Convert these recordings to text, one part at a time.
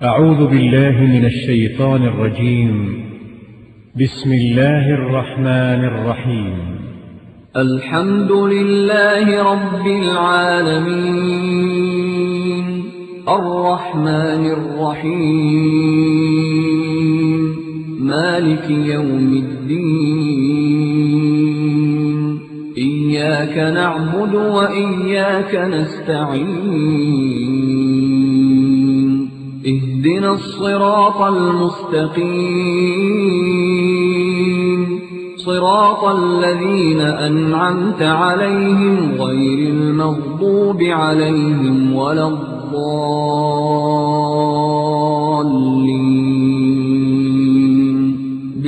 أعوذ بالله من الشيطان الرجيم. بسم الله الرحمن الرحيم. الحمد لله رب العالمين الرحمن الرحيم مالك يوم الدين إياك نعبد وإياك نستعين اهدنا الصراط المستقيم صراط الذين أنعمت عليهم غير المغضوب عليهم ولا الضالين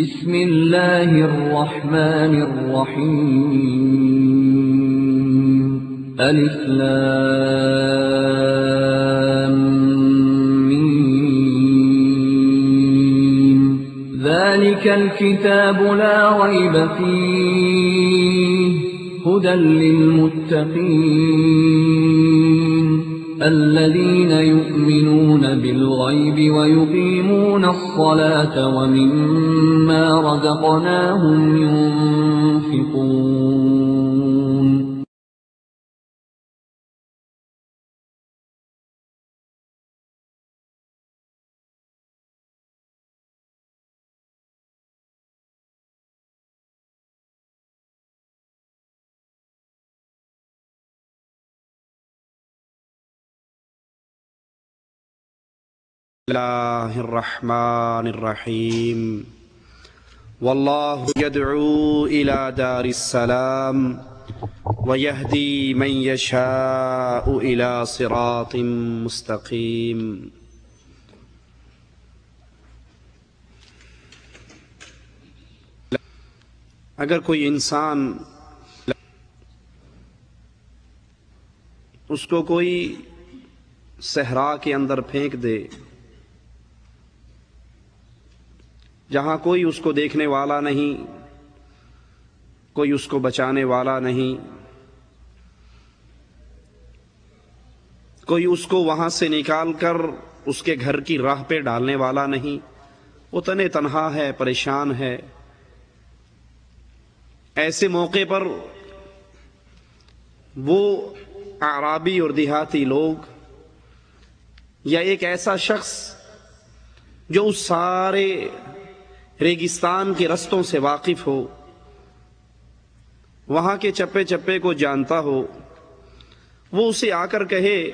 بسم الله الرحمن الرحيم ألف لام ذلك الكتاب لا ريب فيه هدى للمتقين الذين يؤمنون بالغيب ويقيمون الصلاة ومما رزقناهم ينفقون. الله الرحمن الرحيم والله يدعو إلى دار السلام ويهدي من يشاء إلى صراط مستقيم. اگر کوئی انسان اس کو کوئی صحرا کے اندر پھینک دے جہاں کوئی اس کو دیکھنے والا نہیں، کوئی اس کو بچانے والا نہیں، کوئی اس کو وہاں سے نکال کر اس کے گھر کی راہ پہ ڈالنے والا نہیں، وہ تنے تنہا ہے، پریشان ہے، ایسے موقع پر وہ اعرابی اور دیہاتی لوگ یا ایک ایسا شخص جو اس سارے ریگستان کے رستوں سے واقف ہو، وہاں کے چپے چپے کو جانتا ہو، وہ اسے آ کر کہے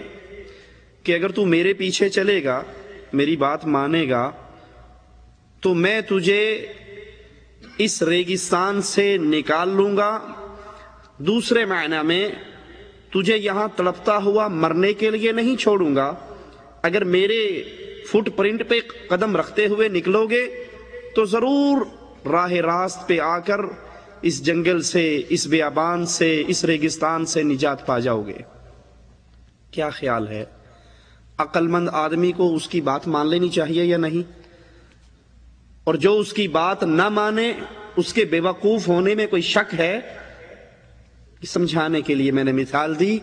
کہ اگر تو میرے پیچھے چلے گا، میری بات مانے گا، تو میں تجھے اس ریگستان سے نکال لوں گا، دوسرے معنی میں تجھے یہاں تڑپتا ہوا مرنے کے لیے نہیں چھوڑوں گا، اگر میرے فٹ پرنٹ پہ قدم رکھتے ہوئے نکلو گے تو ضرور راہ راست پہ آ کر اس جنگل سے، اس بیابان سے، اس ریگستان سے نجات پا جاؤ گے۔ کیا خیال ہے، عقل مند آدمی کو اس کی بات مان لینی چاہیے یا نہیں؟ اور جو اس کی بات نہ مانے، اس کے بے وقوف ہونے میں کوئی شک ہے؟ سمجھانے کے لیے میں نے مثال دی،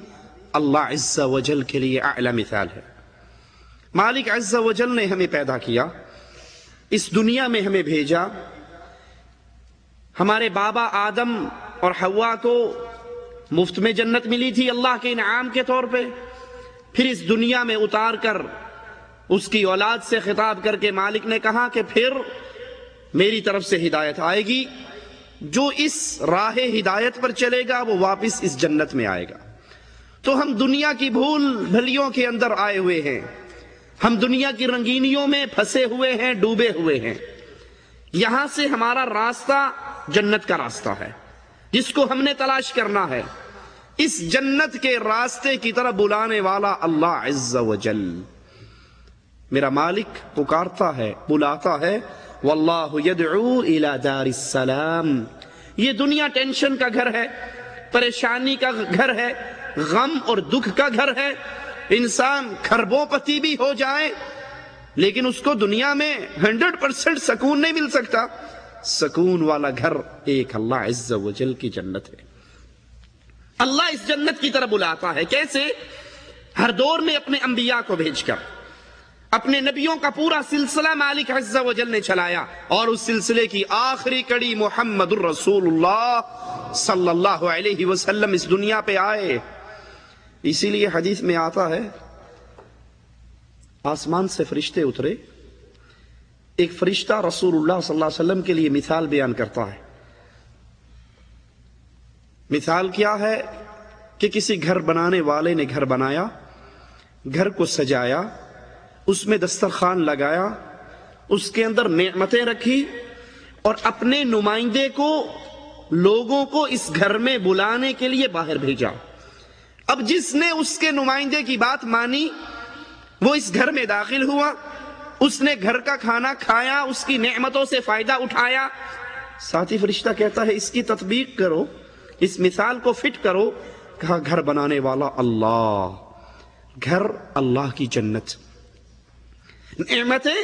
اللہ عز و جل کے لیے اعلی مثال ہے۔ مالک عز و جل نے ہمیں پیدا کیا، اس دنیا میں ہمیں بھیجا، ہمارے بابا آدم اور حوا کو مفت میں جنت ملی تھی اللہ کے انعام کے طور پہ، پھر اس دنیا میں اتار کر اس کی اولاد سے خطاب کر کے مالک نے کہا کہ پھر میری طرف سے ہدایت آئے گی، جو اس راہ ہدایت پر چلے گا وہ واپس اس جنت میں آئے گا۔ تو ہم دنیا کی بھول بھلیوں کے اندر آئے ہوئے ہیں، ہم دنیا کی رنگینیوں میں پھنسے ہوئے ہیں، ڈوبے ہوئے ہیں۔ یہاں سے ہمارا راستہ جنت کا راستہ ہے جس کو ہم نے تلاش کرنا ہے۔ اس جنت کے راستے کی طرف بلانے والا اللہ عز و جل، میرا مالک پکارتا ہے، بلاتا ہے، واللہ یدعو الی دار السلام۔ یہ دنیا ٹینشن کا گھر ہے، پریشانی کا گھر ہے، غم اور دکھ کا گھر ہے۔ انسان کھربوں پتی بھی ہو جائے لیکن اس کو دنیا میں 100% سکون نہیں مل سکتا۔ سکون والا گھر ایک اللہ عز و جل کی جنت ہے۔ اللہ اس جنت کی طرف بلاتا ہے، کیسے؟ ہر دور میں اپنے انبیاء کو بھیج کر، اپنے نبیوں کا پورا سلسلہ مالک عز و جل نے چلایا، اور اس سلسلے کی آخری کڑی محمد الرسول اللہ صلی اللہ علیہ وسلم اس دنیا پہ آئے۔ اسی لیے حدیث میں آتا ہے آسمان سے فرشتے اترے، ایک فرشتہ رسول اللہ صلی اللہ علیہ وسلم کے لیے مثال بیان کرتا ہے۔ مثال کیا ہے کہ کسی گھر بنانے والے نے گھر بنایا، گھر کو سجایا، اس میں دسترخوان لگایا، اس کے اندر نعمتیں رکھی، اور اپنے نمائندے کو، لوگوں کو اس گھر میں بلانے کے لیے باہر بھیجا۔ اب جس نے اس کے نمائندے کی بات مانی وہ اس گھر میں داخل ہوا، اس نے گھر کا کھانا کھایا، اس کی نعمتوں سے فائدہ اٹھایا۔ ساتھی فرشتہ کہتا ہے اس کی تطبیق کرو، اس مثال کو فٹ کرو۔ کہا گھر بنانے والا اللہ، گھر اللہ کی جنت، نعمتیں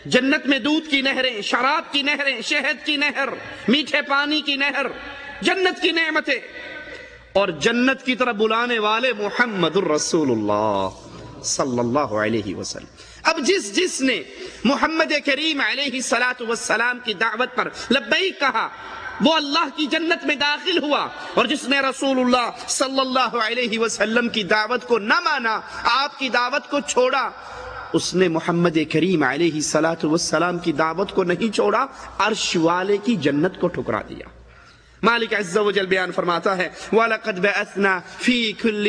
جنت میں دودھ کی نہریں، شراب کی نہریں، شہد کی نہر، میٹھے پانی کی نہر، جنت کی نعمتیں، اور جنت کی طرف بلانے والے محمد الرسول اللہ صلی اللہ علیہ وسلم۔ اب جس نے محمد کریم علیہ السلام کی دعوت پر لبیک کہا وہ اللہ کی جنت میں داخل ہوا، اور جس نے رسول اللہ صلی اللہ علیہ وسلم کی دعوت کو نہ مانا، آپ کی دعوت کو چھوڑا، اس نے محمد کریم علیہ السلام کی دعوت کو نہیں چھوڑا، عرش والے کی جنت کو ٹھکرا دیا۔ مالک عز و جل بیان فرماتا ہے وَلَقَدْ بَعَثْنَا فِي كُلِّ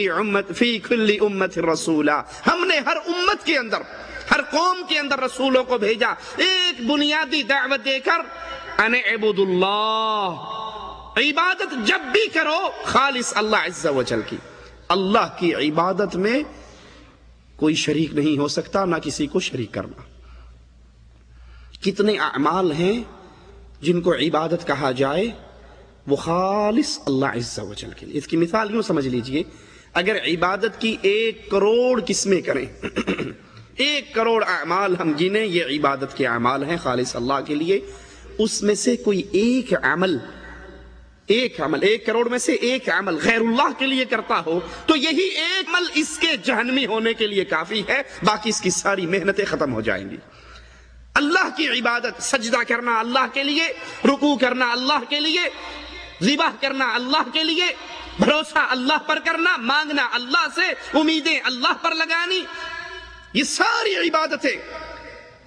أُمَّةٍ رَسُولًا، ہم نے ہر امت کے اندر، ہر قوم کے اندر رسولوں کو بھیجا، ایک بنیادی دعوت دے کر اَنِ اعْبُدُوا اللَّهَ، عبادت جب بھی کرو خالص اللہ عز و جل کی، اللہ کی عبادت میں کوئی شریک نہیں ہو سکتا، نہ کسی کو شریک کرنا۔ کتنے اعمال ہیں جن کو عبادت کہا جائے وہ خالص اللہ عز و جل کے لیے۔ اس کی مثال یوں سمجھ لیجئے، اگر عبادت کی 1 کروڑ قسمیں کریں 1 کروڑ اعمال ہم گنیں، یہ عبادت کے اعمال ہیں خالص اللہ کے لیے، اس میں سے کوئی ایک عمل 1 کروڑ میں سے 1 عمل غیر اللہ کے لیے کرتا ہو تو یہی 1 عمل اس کے جہنمی ہونے کے لیے کافی ہے، باقی اس کی ساری محنتیں ختم ہو جائیں گی۔ اللہ کی عبادت، سجدہ کرنا اللہ کے لیے، رکوع کرنا اللہ کے لیے، ذبح کرنا اللہ کے لیے، بھروسہ اللہ پر کرنا، مانگنا اللہ سے، امیدیں اللہ پر لگانی، یہ ساری عبادتیں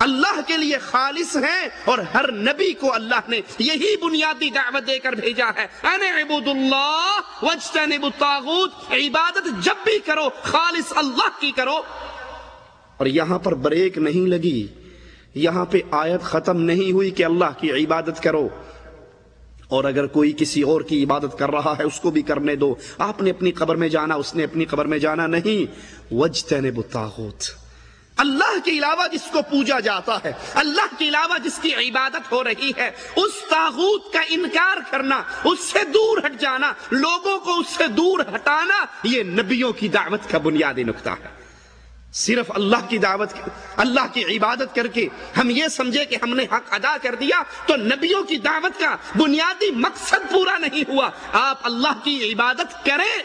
اللہ کے لیے خالص ہیں، اور ہر نبی کو اللہ نے یہی بنیادی دعوت دے کر بھیجا ہے، اَنِ اعْبُدُوا اللَّهَ وَاجْتَنِبُوا الطَّاغُوتَ، عبادت جب بھی کرو خالص اللہ کی کرو۔ اور یہاں پر بریک نہیں لگی، یہاں پہ آیت ختم نہیں ہوئی کہ اللہ کی عبادت کرو، اور اگر کوئی کسی اور کی عبادت کر رہا ہے اس کو بھی کرنے دو، آپ نے اپنی قبر میں جانا، اس نے اپنی قبر میں جانا نہیں۔ وَاجْتَنِبُوا الطَّاغُوتَ، اللہ کے علاوہ جس کو پوجا جاتا ہے، اللہ کے علاوہ جس کی عبادت ہو رہی ہے، اس طاغوت کا انکار کرنا، اس سے دور ہٹ جانا، لوگوں کو اس سے دور ہٹانا، یہ نبیوں کی دعوت کا بنیادی نقطہ ہے۔ صرف اللہ کی دعوت، اللہ کی عبادت کر کے ہم یہ سمجھے کہ ہم نے حق ادا کر دیا تو نبیوں کی دعوت کا بنیادی مقصد پورا نہیں ہوا۔ آپ اللہ کی عبادت کریں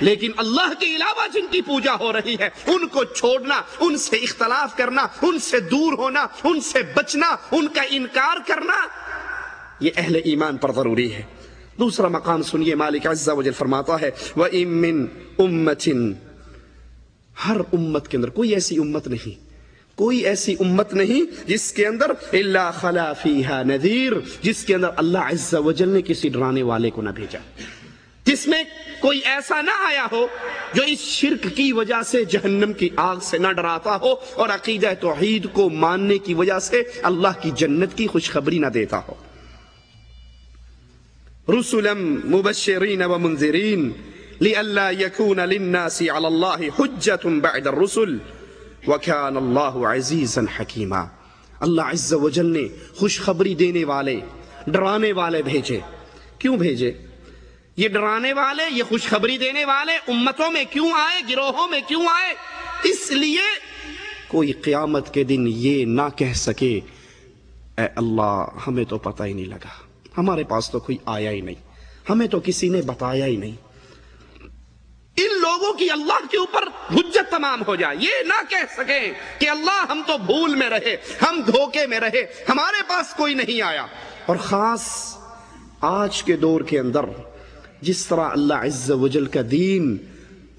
لیکن اللہ کے علاوہ جن کی پوجا ہو رہی ہے ان کو چھوڑنا، ان سے اختلاف کرنا، ان سے دور ہونا، ان سے بچنا، ان کا انکار کرنا، یہ اہل ایمان پر ضروری ہے۔ دوسرا مقام سنیے، مالک عز و جل فرماتا ہے وَإِن مِّن أُمَّةٍ، ہر امت کے اندر کوئی ایسی امت نہیں، کوئی ایسی امت نہیں جس کے اندر الا خلا فیہا نذیر، جس کے اندر اللہ عز و جل نے کسی ڈرانے والے کو نہ بھیجا، جس میں کوئی ایسا نہ آیا ہو جو اس شرک کی وجہ سے جہنم کی آگ سے نہ ڈراتا ہو اور عقیدہ توحید کو ماننے کی وجہ سے اللہ کی جنت کی خوشخبری نہ دیتا ہو۔ رسلا مبشرین ومنذرین لئلا يكون للناس على الله حجة بعد الرسل وكان الله عزيزا حكيما۔ اللہ عز و جل نے خوشخبری دینے والے، ڈرانے والے بھیجے۔ کیوں بھیجے؟ یہ ڈرانے والے، یہ خوشخبری دینے والے امتوں میں کیوں آئے، گروہوں میں کیوں آئے؟ اس لیے کوئی قیامت کے دن یہ نہ کہہ سکے اے اللہ ہمیں تو پتہ ہی نہیں لگا، ہمارے پاس تو کوئی آیا ہی نہیں، ہمیں تو کسی نے بتایا ہی نہیں۔ ان لوگوں کی اللہ کے اوپر حجت تمام ہو جائے، یہ نہ کہہ سکیں کہ اللہ ہم تو بھول میں رہے، ہم دھوکے میں رہے، ہمارے پاس کوئی نہیں آیا۔ اور خاص آج کے دور کے اندر جس طرح اللہ عز و جل کا دین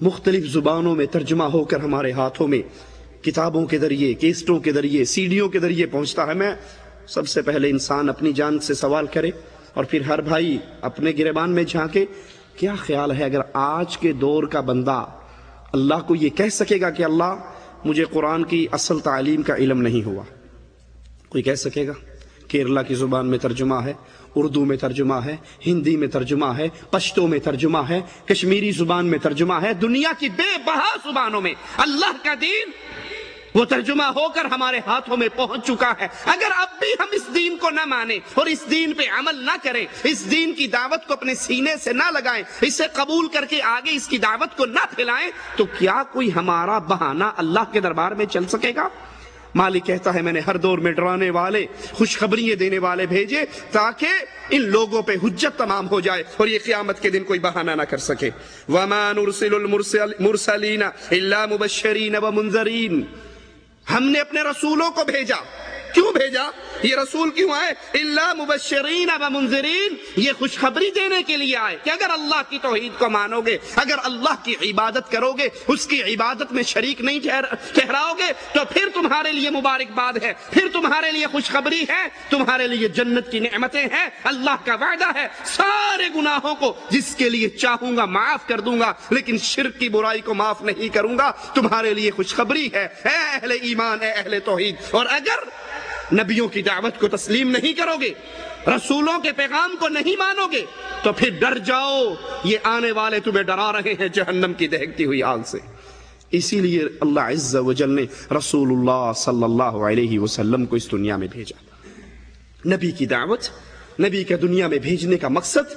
مختلف زبانوں میں ترجمہ ہو کر ہمارے ہاتھوں میں کتابوں کے ذریعے، کیسٹوں کے ذریعے، سیڈیوں کے ذریعے پہنچتا ہے، میں سب سے پہلے انسان اپنی جان سے سوال کرے اور پھر ہر بھائی اپنے گریبان میں جھانکے، کیا خیال ہے اگر آج کے دور کا بندہ اللہ کو یہ کہہ سکے گا کہ اللہ مجھے قرآن کی اصل تعلیم کا علم نہیں ہوا؟ کوئی کہہ سکے گا؟ کیرلا کی زبان میں ترجمہ ہے، اردو میں ترجمہ ہے، ہندی میں ترجمہ ہے، پشتو میں ترجمہ ہے، کشمیری زبان میں ترجمہ ہے، دنیا کی بے بہا زبانوں میں اللہ کا دین وہ ترجمہ ہو کر ہمارے ہاتھوں میں پہنچ چکا ہے۔ اگر اب بھی ہم اس دین کو نہ مانیں اور اس دین پہ عمل نہ کریں، اس دین کی دعوت کو اپنے سینے سے نہ لگائیں، اسے قبول کر کے آگے اس کی دعوت کو نہ پھیلائیں، تو کیا کوئی ہمارا بہانہ اللہ کے دربار میں چل سکے گا؟ مالک کہتا ہے میں نے ہر دور میں ڈرانے والے، خوشخبریاں دینے والے بھیجے تاکہ ان لوگوں پہ حجت تمام ہو جائے اور یہ قیامت کے دن کوئی بہانہ نہ کر سکے۔ وَمَا نُرْسِلُ الْمُرْسَلِينَ إِلَّا مُبَشِّرِينَ وَمُنذَرِينَ، ہم نے اپنے رسولوں کو بھیجا، کیوں بھیجا؟ یہ رسول کیوں آئے؟ الا مبشرین و منذرین، یہ خوشخبری دینے کے لیے آئے کہ اگر اللہ کی توحید کو مانو گے، اگر اللہ کی عبادت کرو گے، اس کی عبادت میں شریک نہیں ٹھہراؤ گے، تو پھر تمہارے لیے مبارکباد ہے، پھر تمہارے لیے خوشخبری ہے، تمہارے لیے جنت کی نعمتیں ہیں، اللہ کا وعدہ ہے سارے گناہوں کو جس کے لیے چاہوں گا معاف کر دوں گا، لیکن شرک کی برائی کو معاف نہیں کروں گا، تمہارے لیے خوشخبری ہے اے اہل ایمان، اے اہل توحید۔ اور اگر نبیوں کی دعوت کو تسلیم نہیں کرو گے، رسولوں کے پیغام کو نہیں مانو گے، تو پھر ڈر جاؤ، یہ آنے والے تمہیں ڈرا رہے ہیں جہنم کی دہکتی ہوئی آگ سے۔ اسی لیے اللہ عز و جل نے رسول اللہ صلی اللہ علیہ وسلم کو اس دنیا میں بھیجا۔ نبی کی دعوت، نبی کے دنیا میں بھیجنے کا مقصد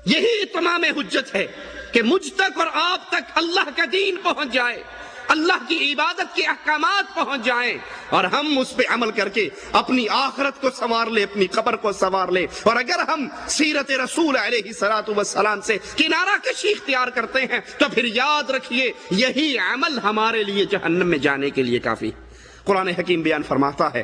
یہی اتمام حجت ہے کہ مجھ تک اور آپ تک اللہ کا دین پہنچ جائے، اللہ کی عبادت کے احکامات پہنچ جائیں اور ہم اس پہ عمل کر کے اپنی آخرت کو سنوار لیں، اپنی قبر کو سنوار لیں۔ اور اگر ہم سیرت رسول علیہ السلام سے کنارہ کشی اختیار کرتے ہیں تو پھر یاد رکھیے یہی عمل ہمارے لیے جہنم میں جانے کے لیے کافی۔ قرآن حکیم بیان فرماتا ہے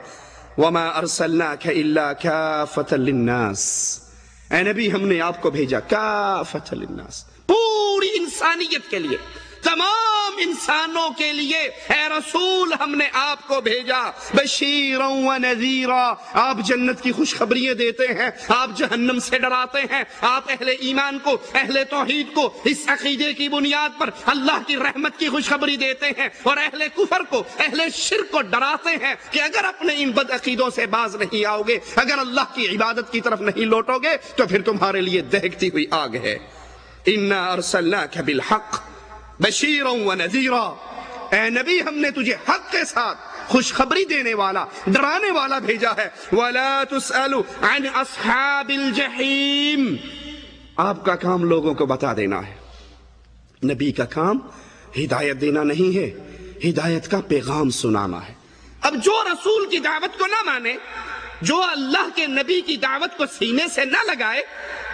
وَمَا أَرْسَلْنَاكَ إِلَّا كَافَةً لِلنَّاسِ، اے نبی ہم نے آپ کو بھیجا کافۃ للناس، پوری انسانیت کے لیے، تمام انسانوں کے لیے اے رسول ہم نے آپ کو بھیجا، بشیرا و نذیرا، آپ جنت کی خوشخبریاں دیتے ہیں، آپ جہنم سے ڈراتے ہیں، آپ اہل ایمان کو، اہل توحید کو اس عقیدے کی بنیاد پر اللہ کی رحمت کی خوشخبری دیتے ہیں، اور اہل کفر کو، اہل شرک کو ڈراتے ہیں کہ اگر اپنے ان بد عقیدوں سے باز نہیں آؤ گے، اگر اللہ کی عبادت کی طرف نہیں لوٹو گے تو پھر تمہارے لیے دہکتی ہوئی آگ ہے۔ انا ارسلناک بالحق بشیرا و نذیرا، اے نبی ہم نے تجھے حق کے ساتھ خوشخبری دینے والا، ڈرانے والا بھیجا ہے۔ وَلَا تُسْأَلُ عَنْ أَصْحَابِ الْجَحِيمِ، آپ کا کام لوگوں کو بتا دینا ہے، نبی کا کام ہدایت دینا نہیں ہے، ہدایت کا پیغام سنانا ہے۔ اب جو رسول کی دعوت کو نہ مانے، جو اللہ کے نبی کی دعوت کو سینے سے نہ لگائے،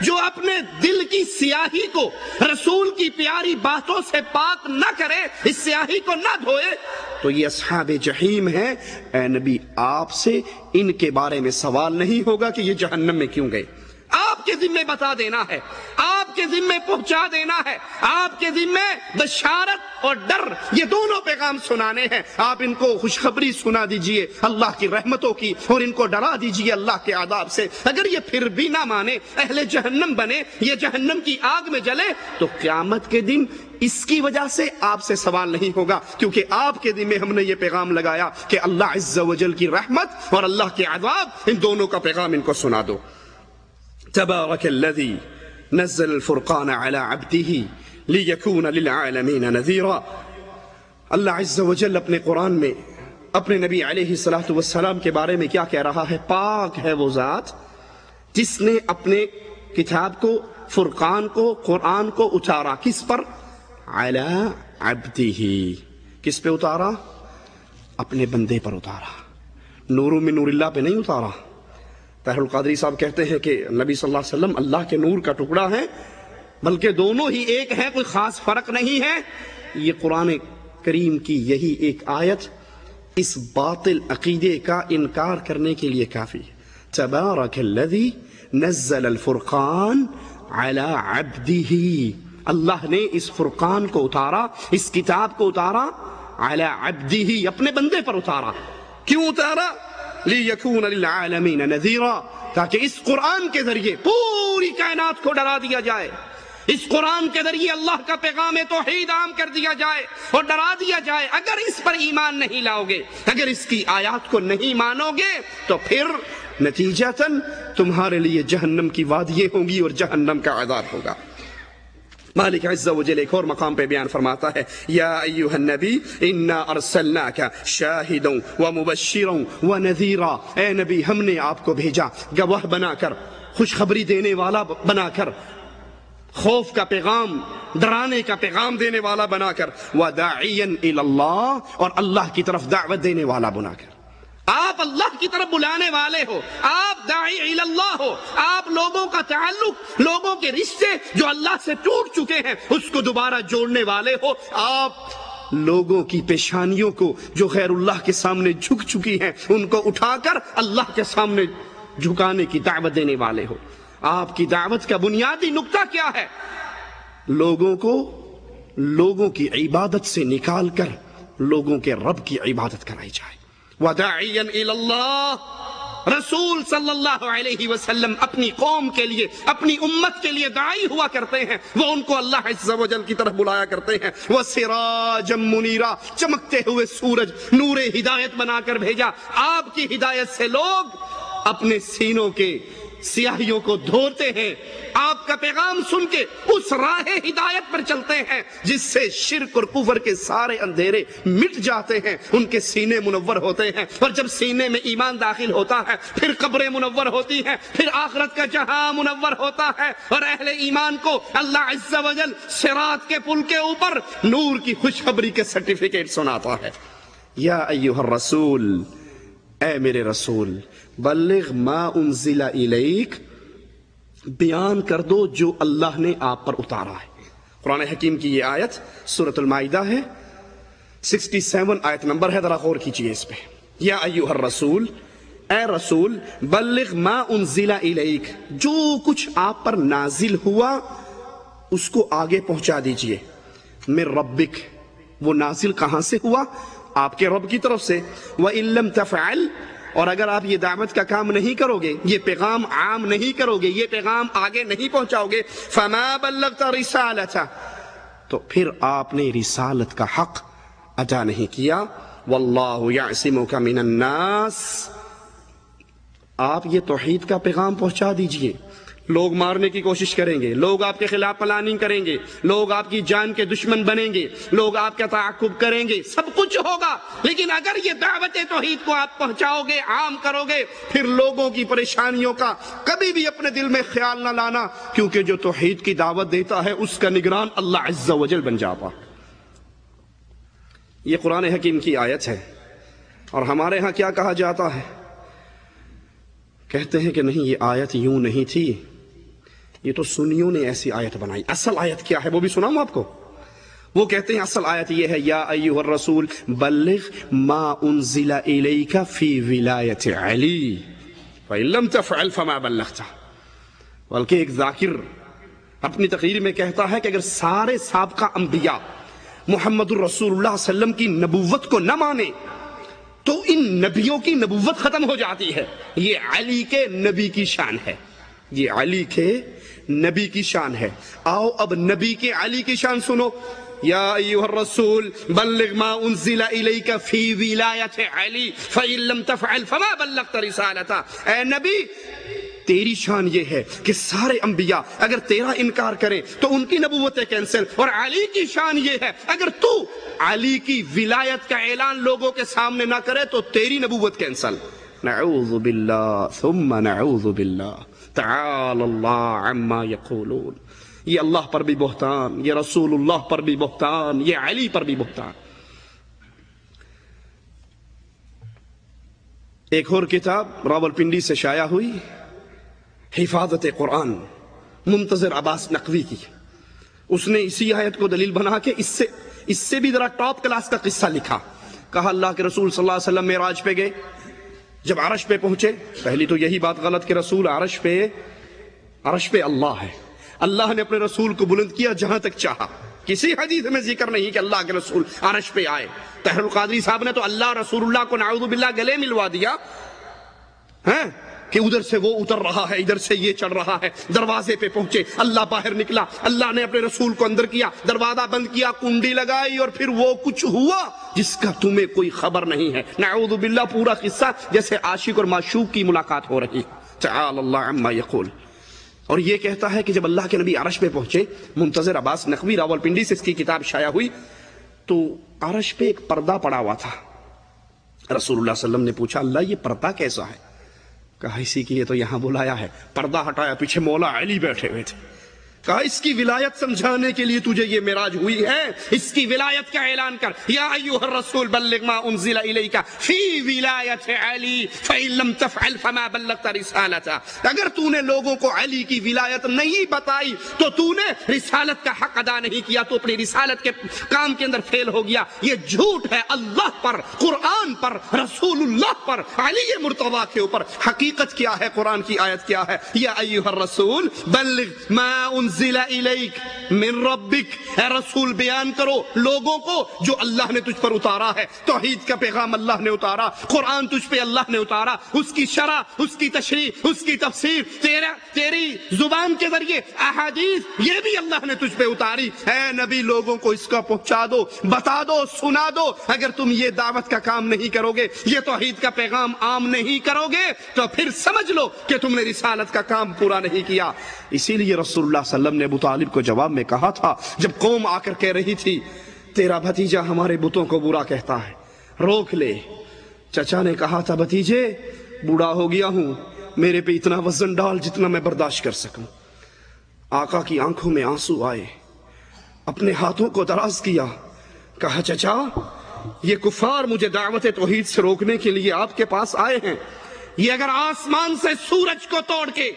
جو اپنے دل کی سیاہی کو رسول کی پیاری باتوں سے پاک نہ کرے، اس سیاہی کو نہ دھوئے، تو یہ اصحاب جحیم ہیں۔ اے نبی آپ سے ان کے بارے میں سوال نہیں ہوگا کہ یہ جہنم میں کیوں گئے، آپ کے ذمہ بتا دینا ہے، آپ کے ذمہ پہنچا دینا ہے، آپ کے ذمہ بشارت اور ڈر یہ دونوں پیغام سنانے ہیں۔ آپ ان کو خوشخبری سنا دیجئے اللہ کی رحمتوں کی، اور ان کو ڈرا دیجئے اللہ کے عذاب سے۔ اگر یہ پھر بھی نہ مانے، اہل جہنم بنے، یہ جہنم کی آگ میں جلے، تو قیامت کے دن اس کی وجہ سے آپ سے سوال نہیں ہوگا، کیونکہ آپ کے ذمہ ہم نے یہ پیغام لگایا کہ اللہ عز و جل کی رحمت اور اللہ کے عذاب، ان دونوں کا پیغام ان کو سنا دو۔ تبارک الذی نزل الفرقان على عبده ليكون للعالمین نذیرا۔ اللہ عز و جل اپنے قرآن میں اپنے نبی علیہ السلام کے بارے میں کیا کہہ رہا ہے؟ پاک ہے وہ ذات جس نے اپنے کتاب کو، فرقان کو، قرآن کو اتارا، کس پر؟ علی عبدہ، کس پہ اتارا؟ اپنے بندے پر اتارا، نور من نور اللہ پہ نہیں اتارا۔ طاہر القادری صاحب کہتے ہیں کہ نبی صلی اللہ علیہ وسلم اللہ کے نور کا ٹکڑا ہے، بلکہ دونوں ہی ایک ہیں، کوئی خاص فرق نہیں ہے۔ یہ قرآن کریم کی یہی ایک آیت اس باطل عقیدے کا انکار کرنے کے لیے کافی ہے۔ تبارک الذی نزل الفرقان علی عبدہ، اللہ نے اس فرقان کو اتارا، اس کتاب کو اتارا، علی عبدہ، اپنے بندے پر اتارا۔ کیوں اتارا؟ لیکون للعالمین نذیرا، تاکہ اس قرآن کے ذریعے پوری کائنات کو ڈرا دیا جائے، اس قرآن کے ذریعے اللہ کا پیغام توحید عام کر دیا جائے اور ڈرا دیا جائے۔ اگر اس پر ایمان نہیں لاؤ گے، اگر اس کی آیات کو نہیں مانو گے، تو پھر نتیجتاً تمہارے لیے جہنم کی وادییں ہوں گی اور جہنم کا عذاب ہوگا۔ مالک عز و جل ایک اور مقام پہ بیان فرماتا ہے، یا ایھا النبی انا ارسلناک شاہدا ومبشرا ونذیرا، اے نبی ہم نے آپ کو بھیجا گواہ بنا کر، خوشخبری دینے والا بنا کر، خوف کا پیغام، ڈرانے کا پیغام دینے والا بنا کر، وداعیا الی اللہ، اور اللہ کی طرف دعوت دینے والا بنا کر۔ آپ اللہ کی طرف بلانے والے ہو، آپ داعی الی اللہ ہو، آپ لوگوں کا تعلق، لوگوں کے رشتے جو اللہ سے ٹوٹ چکے ہیں اس کو دوبارہ جوڑنے والے ہو، آپ لوگوں کی پیشانیوں کو جو غیر اللہ کے سامنے جھک چکی ہیں ان کو اٹھا کر اللہ کے سامنے جھکانے کی دعوت دینے والے ہو۔ آپ کی دعوت کا بنیادی نقطہ کیا ہے؟ لوگوں کو لوگوں کی عبادت سے نکال کر لوگوں کے رب کی عبادت کرائی جائے۔ وَدَاعِيًا إِلَى اللَّهِ، رسول صلی اللہ علیہ وسلم اپنی قوم کے لیے، اپنی امت کے لیے داعی ہوا کرتے ہیں، وہ ان کو اللہ عز و جل کی طرف بلایا کرتے ہیں۔ وَسِرَاجًا مُنِيرًا، چمکتے ہوئے سورج، نور ہدایت بنا کر بھیجا۔ آپ کی ہدایت سے لوگ اپنے سینوں کے سیاہیوں کو دھوتے ہیں، آپ کا پیغام سن کے اس راہ ہدایت پر چلتے ہیں جس سے شرک اور کفر کے سارے اندھیرے مٹ جاتے ہیں، ان کے سینے منور ہوتے ہیں، اور جب سینے میں ایمان داخل ہوتا ہے پھر قبریں منور ہوتی ہیں، پھر آخرت کا جہاں منور ہوتا ہے، اور اہل ایمان کو اللہ عز و جل صراط کے پل کے اوپر نور کی خوشخبری کے سرٹیفکیٹ سناتا ہے۔ یا ایھا الرسول، اے میرے رسول، بلغ ما انزل الیک، بیان کر دو جو اللہ نے آپ پر اتارا ہے۔ قرآن حکیم کی یہ آیت سورۃ المائدہ ہے، 67 آیت نمبر ہے، ذرا غور کیجئے اس پہ۔ یا ایھا الرسول، اے رسول، بلغ ما انزل الیک، جو کچھ آپ پر نازل ہوا اس کو آگے پہنچا دیجئے۔ من ربک، وہ نازل کہاں سے ہوا؟ آپ کے رب کی طرف سے۔ وَإِن لَّمْ تَفْعَلْ، اور اگر آپ یہ دعوت کا کام نہیں کرو گے، یہ پیغام عام نہیں کرو گے، یہ پیغام آگے نہیں پہنچاؤ گے، فَمَا بَلَّغْتَ رِسَالَتَهْ، تو پھر آپ نے رسالت کا حق ادا نہیں کیا۔ وَاللَّهُ يَعْصِمُكَ مِنَ النَّاسِ، آپ یہ توحید کا پیغام پہنچا دیجئے۔ لوگ مارنے کی کوشش کریں گے، لوگ آپ کے خلاف پلاننگ کریں گے، لوگ آپ کی جان کے دشمن بنیں گے، لوگ آپ کا تعاقب کریں گے، سب کچھ ہوگا، لیکن اگر یہ دعوت توحید کو آپ پہنچاؤ گے، عام کرو گے، پھر لوگوں کی پریشانیوں کا کبھی بھی اپنے دل میں خیال نہ لانا، کیونکہ جو توحید کی دعوت دیتا ہے اس کا نگران اللہ عز و جل بن جاتا۔ یہ قرآن حکیم کی آیت ہے، اور ہمارے ہاں کیا کہا جاتا ہے؟ کہتے ہیں کہ نہیں، یہ آیت یوں نہیں تھی، یہ تو سنیوں نے ایسی آیت بنائی۔ اصل آیت کیا ہے وہ بھی سناؤں آپ کو؟ وہ کہتے ہیں اصل آیت یہ ہے، یا ایھا الرسول بلغ ما انزل الیک فی ولایت علی فإن لم تفعل فما بلغت۔ بلکہ ایک ذاکر اپنی تقریر میں کہتا ہے کہ اگر سارے سابقہ انبیاء محمد الرسول اللہ صلی اللہ علیہ وسلم کی نبوت کو نہ مانے تو ان نبیوں کی نبوت ختم ہو جاتی ہے۔ یہ علی کے نبی کی شان ہے، یہ علی کے نبی کی شان ہے۔ آؤ اب نبی کے علی کی شان سنو۔ یا ایھا الرسول بلغ ما انزل الیک فی ولایت علی فإن لم تفعل فما بلغت رسالتہ، اے نبی تیری شان یہ ہے کہ سارے انبیاء اگر تیرا انکار کریں تو ان کی نبوتیں کینسل، اور علی کی شان یہ ہے اگر تو علی کی ولایت کا اعلان لوگوں کے سامنے نہ کرے تو تیری نبوت کینسل۔ نعوذ باللہ ثم نعوذ باللہ، تعالی اللہ عما یقولون۔ یہ اللہ پر بھی بہتان، یہ رسول اللہ پر بھی بہتان، یہ علی پر بھی بہتان۔ ایک اور کتاب راولپنڈی سے شائع ہوئی، حفاظت قرآن، منتظر عباس نقوی کی، اس نے اسی آیت کو دلیل بنا کے اس سے بھی ذرا ٹاپ کلاس کا قصہ لکھا. کہا اللہ کے رسول صلی اللہ علیہ وسلم معراج پہ گئے، جب عرش پہ پہنچے، پہلی تو یہی بات غلط کہ رسول عرش پہ اللہ ہے. اللہ نے اپنے رسول کو بلند کیا جہاں تک چاہا. کسی حدیث میں ذکر نہیں کہ اللہ کے رسول عرش پہ آئے. طاہر القادری صاحب نے تو اللہ رسول اللہ کو نعوذ باللہ گلے ملوا دیا کہ ادھر سے وہ اتر رہا ہے، ادھر سے یہ چڑھ رہا ہے. دروازے پہ پہنچے، اللہ باہر نکلا، اللہ نے اپنے رسول کو اندر کیا، دروازہ بند کیا، کنڈی لگائی، اور پھر وہ کچھ ہوا جس کا تمہیں کوئی خبر نہیں ہے. نعوذ باللہ پورا قصہ جیسے عاشق اور معشوق کی ملاقات ہو رہی. تعالی اللہ عما یقول. اور یہ کہتا ہے کہ جب اللہ کے نبی عرش پہ پہنچے، منتظر عباس نقوی راولپنڈی سے اس کی کتاب شائع ہوئی، تو عرش پہ ایک پردہ پڑا ہوا تھا. رسول اللہ صلی اللہ علیہ وسلم نے پوچھا اللہ یہ پردہ کیسا ہے؟ کہا اسی کے لیے تو یہاں بلایا ہے. پردہ ہٹایا، پیچھے مولا علی بیٹھے ہوئے تھے. کہا اس کی ولایت سمجھانے کے لیے تجھے یہ معراج ہوئی ہے، اس کی ولایت کا اعلان کر. یا ایھا الرسول بلغ ما انزل الیک فی ولایت علی فإن لم تفعل فما بلغت رسالتہ. اگر تو نے لوگوں کو علی کی ولایت نہیں بتائی تو تو نے رسالت کا حق ادا نہیں کیا، تو اپنی رسالت کے کام کے اندر فیل ہو گیا. یہ جھوٹ ہے اللہ پر، قرآن پر، رسول اللہ پر، علی مرتضیٰ کے اوپر. حقیقت کیا ہے؟ قرآن کی آیت کیا ہے؟ یا ایھا الرسول بلغ ما انزل الیک من ربک. اے رسول بیان کرو لوگوں کو جو اللہ نے تجھ پر اتارا ہے. توحید کا پیغام اللہ نے اتارا، قرآن تجھ پہ اللہ نے اتارا، اس کی شرح، اس کی تشریح، اس کی تفسیر، تیری زبان کے ذریعے احادیث یہ بھی اللہ نے تجھ پہ اتاری. اے نبی لوگوں کو اس کا پہنچا دو، بتا دو، سنا دو. اگر تم یہ دعوت کا کام نہیں کرو گے، یہ توحید کا پیغام عام نہیں کرو گے، تو پھر سمجھ لو کہ تم نے رسالت کا کام پورا نہیں کیا. اسی لیے رسول اللہ صلی اللہ علیہ وسلم نے ابو طالب کو جواب میں کہا تھا، جب قوم آ کر کہہ رہی تھی تیرا بھتیجا ہمارے بتوں کو برا کہتا ہے، روک لے. چچا نے کہا تھا بھتیجے بوڑھا ہو گیا ہوں، میرے پہ اتنا وزن ڈال جتنا میں برداشت کر سکوں. آقا کی آنکھوں میں آنسو آئے، اپنے ہاتھوں کو دراز کیا، کہا چچا یہ کفار مجھے دعوت توحید سے روکنے کے لیے آپ کے پاس آئے ہیں. یہ اگر آسمان سے سورج کو توڑ کے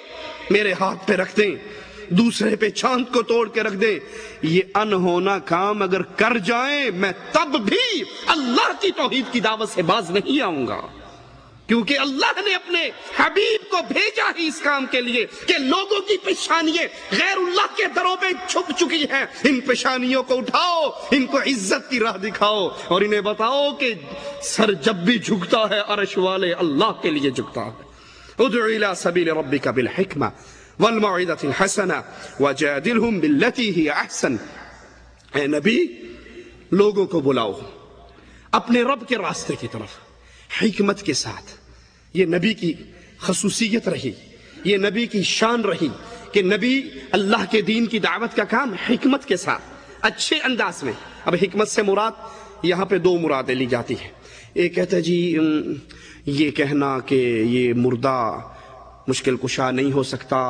میرے ہاتھ پہ رکھ دیں، دوسرے پہ چاند کو توڑ کے رکھ دیں، یہ انہونا کام اگر کر جائیں، میں تب بھی اللہ کی توحید کی دعوت سے باز نہیں آؤں گا. کیونکہ اللہ نے اپنے حبیب کو بھیجا ہی اس کام کے لیے کہ لوگوں کی پیشانییں غیر اللہ کے دروں پہ چھپ چکی ہیں. ان پیشانیوں کو اٹھاؤ، ان کو عزت کی راہ دکھاؤ، اور انہیں بتاؤ کہ سر جب بھی جھکتا ہے عرش والے اللہ کے لیے جھکتا ہے. ادع الی سبیل ربک بالحکمہ والموعظۃ الحسنہ وجادلہم باللتی ہی احسن. اے نبی لوگوں کو بلاؤ اپنے رب کے راستے کی طرف حکمت کے ساتھ. یہ نبی کی خصوصیت رہی، یہ نبی کی شان رہی کہ نبی اللہ کے دین کی دعوت کا کام حکمت کے ساتھ، اچھے انداز میں. اب حکمت سے مراد یہاں پہ دو مرادیں لی جاتی ہیں. ایک کہتا ہے جی یہ کہنا کہ یہ مردہ مشکل کشا نہیں ہو سکتا،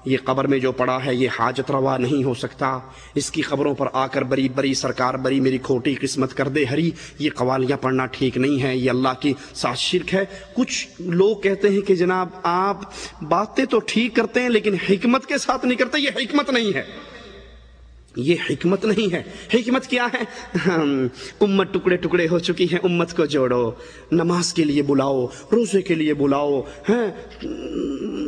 یہ قبر میں جو پڑا ہے یہ حاجت روا نہیں ہو سکتا، اس کی خبروں پر آ کر بری بری سرکار بری میری کھوٹی قسمت کر دے ہری، یہ قوالیاں پڑھنا ٹھیک نہیں ہے، یہ اللہ کی ساتھ شرک ہے. کچھ لوگ کہتے ہیں کہ جناب آپ باتیں تو ٹھیک کرتے ہیں لیکن حکمت کے ساتھ نہیں کرتے. یہ حکمت نہیں ہے، یہ حکمت نہیں ہے. حکمت کیا ہے؟ امت ٹکڑے ٹکڑے ہو چکی ہے، امت کو جوڑو، نماز کے لیے بلاؤ، روزے کے لیے بلاؤ،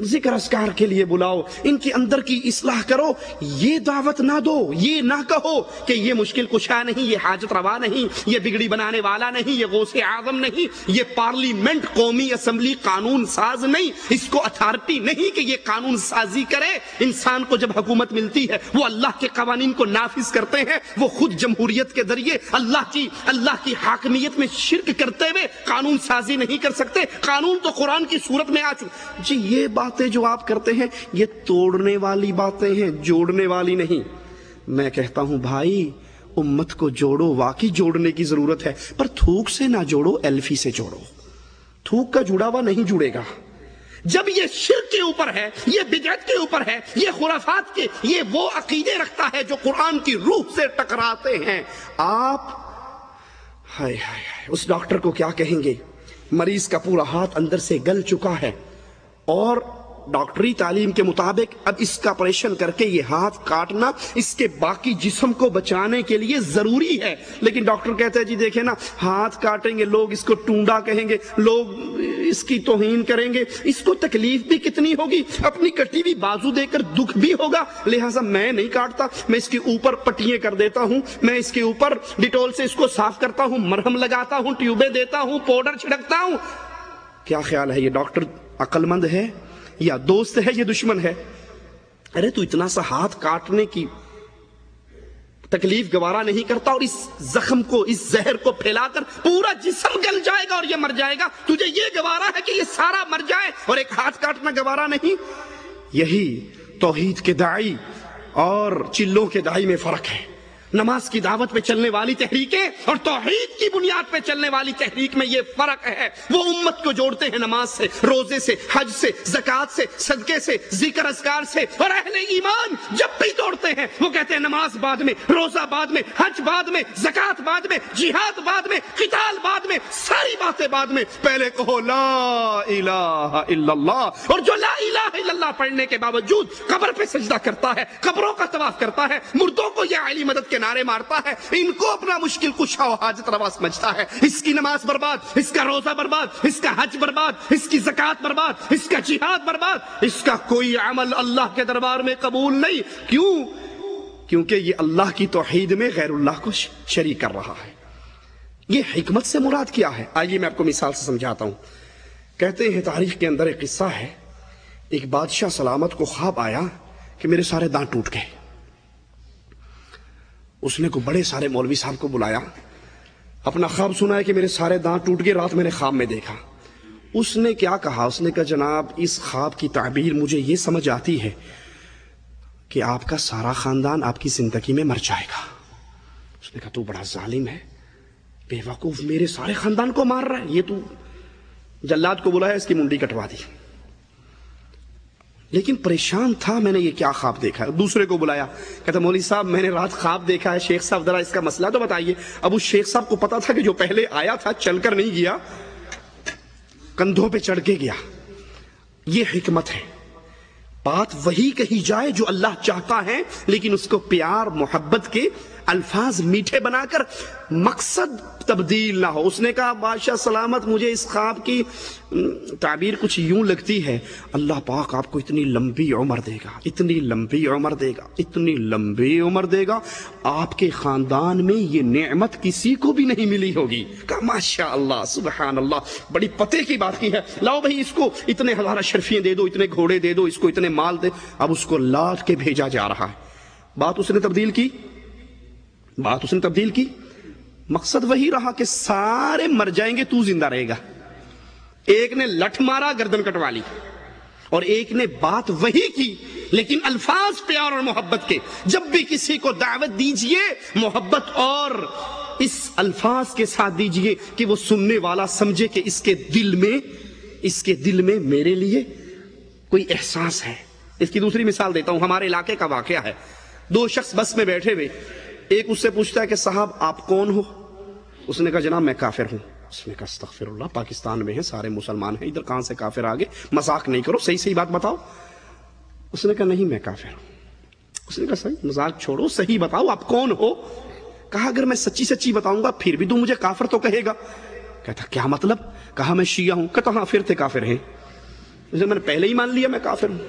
ذکر اذکار کے لیے بلاؤ، ان کے اندر کی اصلاح کرو. یہ دعوت نہ دو، یہ نہ کہو کہ یہ مشکل کشا نہیں، یہ حاجت روا نہیں، یہ بگڑی بنانے والا نہیں، یہ غوث اعظم نہیں، یہ پارلیمنٹ قومی اسمبلی قانون ساز نہیں، اس کو اتھارٹی نہیں کہ یہ قانون سازی کرے. انسان کو جب حکومت ملتی ہے وہ اللہ کے قوانین کو نافذ کرتے ہیں، وہ خود جمہوریت کے ذریعے اللہ کی حاکمیت میں شرک کرتے ہوئے قانون سازی نہیں کر سکتے. قانون تو قرآن کی صورت میں آ چکا. جی یہ باتیں جو آپ کرتے ہیں یہ توڑنے والی باتیں ہیں، جوڑنے والی نہیں. میں کہتا ہوں بھائی امت کو جوڑو، واقعی جوڑنے کی ضرورت ہے، پر تھوک سے نہ جوڑو، ایلفی سے جوڑو. تھوک کا جڑا ہوا نہیں جڑے گا. جب یہ شرک کے اوپر ہے، یہ بدعت کے اوپر ہے، یہ خرافات کے، یہ وہ عقیدے رکھتا ہے جو قرآن کی روح سے ٹکراتے ہیں. آپ اس ڈاکٹر کو کیا کہیں گے؟ مریض کا پورا ہاتھ اندر سے گل چکا ہے اور ڈاکٹری تعلیم کے مطابق اب اس کا آپریشن کر کے یہ ہاتھ کاٹنا اس کے باقی جسم کو بچانے کے لیے ضروری ہے، لیکن ڈاکٹر کہتے ہیں جی دیکھیں نا، ہاتھ کاٹیں گے لوگ اس کو ٹونڈا کہیں گے، لوگ اس کی توہین کریں گے، اس کو تکلیف بھی کتنی ہوگی، اپنی کٹی ہوئی بازو دے کر دکھ بھی ہوگا، لہٰذا میں نہیں کاٹتا، میں اس کے اوپر پٹیاں کر دیتا ہوں، میں اس کے اوپر ڈیٹول سے اس کو صاف کرتا ہوں، مرہم لگاتا ہوں، ٹیوبیں دیتا ہوں، پاؤڈر چھڑکتا ہوں۔ کیا خیال ہے، یہ ڈاکٹر عقل مند ہے یا دوست ہے، یہ دشمن ہے؟ ارے تو اتنا سا ہاتھ کاٹنے کی تکلیف گوارا نہیں کرتا اور اس زخم کو، اس زہر کو پھیلا کر پورا جسم گل جائے گا اور یہ مر جائے گا، تجھے یہ گوارا ہے کہ یہ سارا مر جائے اور ایک ہاتھ کاٹنا گوارا نہیں؟ یہی توحید کے داعی اور چلوں کے داعی میں فرق ہے۔ نماز کی دعوت پہ چلنے والی تحریکیں اور توحید کی بنیاد پہ چلنے والی تحریک میں یہ فرق ہے۔ وہ امت کو جوڑتے ہیں نماز سے، روزے سے، حج سے، زکوٰۃ سے، صدقے سے، ذکر اذکار سے، اور اہل ایمان جب بھی توڑتے ہیں وہ کہتے ہیں نماز بعد میں، روزہ بعد میں، حج بعد میں، زکوٰۃ بعد میں، جہاد بعد میں، قتال بعد میں، ساری باتیں بعد میں، پہلے کہو لا الہ الا اللہ۔ اور جو لا الہ الا اللہ پڑھنے کے باوجود قبر پہ سجدہ کرتا ہے، قبروں کا طواف کرتا ہے، مردوں کو یا علی مدد کے نعرے مارتا ہے، ان کو اپنا مشکل کشا و حاجت روا سمجھتا ہے، اس کی نماز برباد، اس کا روزہ برباد، اس کا حج برباد، اس کی زکوٰۃ برباد، اس کا جہاد برباد، اس کا کوئی عمل اللہ کے دربار میں قبول نہیں۔ کیوں؟ کیونکہ یہ اللہ کی توحید میں غیر اللہ کو شریک کر رہا ہے۔ یہ حکمت سے مراد کیا ہے؟ آئیے میں آپ کو مثال سے سمجھاتا ہوں۔ کہتے ہیں تاریخ کے اندر ایک قصہ ہے، ایک بادشاہ سلامت کو خواب آیا کہ میرے سارے دانت ٹوٹ گئے۔ اس نے کو بڑے سارے مولوی صاحب کو بلایا، اپنا خواب سنا ہے کہ میرے سارے دانت ٹوٹ گئے، رات میں نے خواب میں دیکھا۔ اس نے کیا کہا؟ اس نے کہا جناب اس خواب کی تعبیر مجھے یہ سمجھ آتی ہے کہ آپ کا سارا خاندان آپ کی زندگی میں مر جائے گا۔ اس نے کہا تو بڑا ظالم ہے، بے وقوف، میرے سارے خاندان کو مار رہا ہے، یہ تو جلاد کو بلایا، اس کی منڈی کٹوا دی۔ لیکن پریشان تھا، میں نے یہ کیا خواب دیکھا ہے؟ دوسرے کو بلایا، کہتا مولوی صاحب میں نے رات خواب دیکھا ہے، شیخ صاحب ذرا اس کا مسئلہ تو بتائیے۔ اب اس شیخ صاحب کو پتا تھا کہ جو پہلے آیا تھا چل کر نہیں گیا، کندھوں پہ چڑھ کے گیا۔ یہ حکمت ہے، بات وہی کہی جائے جو اللہ چاہتا ہے، لیکن اس کو پیار محبت کے الفاظ میٹھے بنا کر مقصد تبدیل نہ ہو۔ اس نے کہا بادشاہ سلامت مجھے اس خواب کی تعبیر کچھ یوں لگتی ہے، اللہ پاک آپ کو اتنی لمبی عمر دے گا، اتنی لمبی عمر دے گا، اتنی لمبی عمر دے گا، آپ کے خاندان میں یہ نعمت کسی کو بھی نہیں ملی ہوگی۔ کہا ماشاء اللہ سبحان اللہ، بڑی پتے کی بات کی ہے، لاؤ بھائی اس کو اتنے ہزار اشرفیاں دے دو، اتنے گھوڑے دے دو، اس کو اتنے مال دے۔ اب اس کو لاٹ کے بھیجا جا رہا ہے۔ بات اس نے تبدیل کی، بات اس نے تبدیل کی، مقصد وہی رہا کہ سارے مر جائیں گے، تو زندہ رہے گا۔ ایک نے لٹھ مارا، گردن کٹوا لی، اور ایک نے بات وہی کی لیکن الفاظ پیار اور محبت کے۔ جب بھی کسی کو دعوت دیجئے محبت اور اس الفاظ کے ساتھ دیجئے کہ وہ سننے والا سمجھے کہ اس کے دل میں میرے لیے کوئی احساس ہے۔ اس کی دوسری مثال دیتا ہوں، ہمارے علاقے کا واقعہ ہے۔ دو شخص بس میں بیٹھے ہوئے، ایک اس سے پوچھتا ہے کہ صاحب آپ کون ہو؟ اس نے کہا جناب میں کافر ہوں۔ اس نے کہا استغفر اللہ، پاکستان میں ہیں، سارے مسلمان ہیں، ادھر کہاں سے کافر آگے؟ مذاق نہیں کرو، صحیح بات بتاؤ۔ اس نے کہا نہیں میں کافر ہوں۔ اس نے کہا صحیح مذاق چھوڑو، صحیح بتاؤ آپ کون ہو؟ کہا اگر میں سچی بتاؤں گا پھر بھی تو مجھے کافر تو کہے گا۔ کہتا کیا مطلب؟ کہا میں شیعہ ہوں۔ کہتا ہاں پھر تھے کافر ہیں۔ میں نے پہلے ہی مان لیا میں کافر ہوں،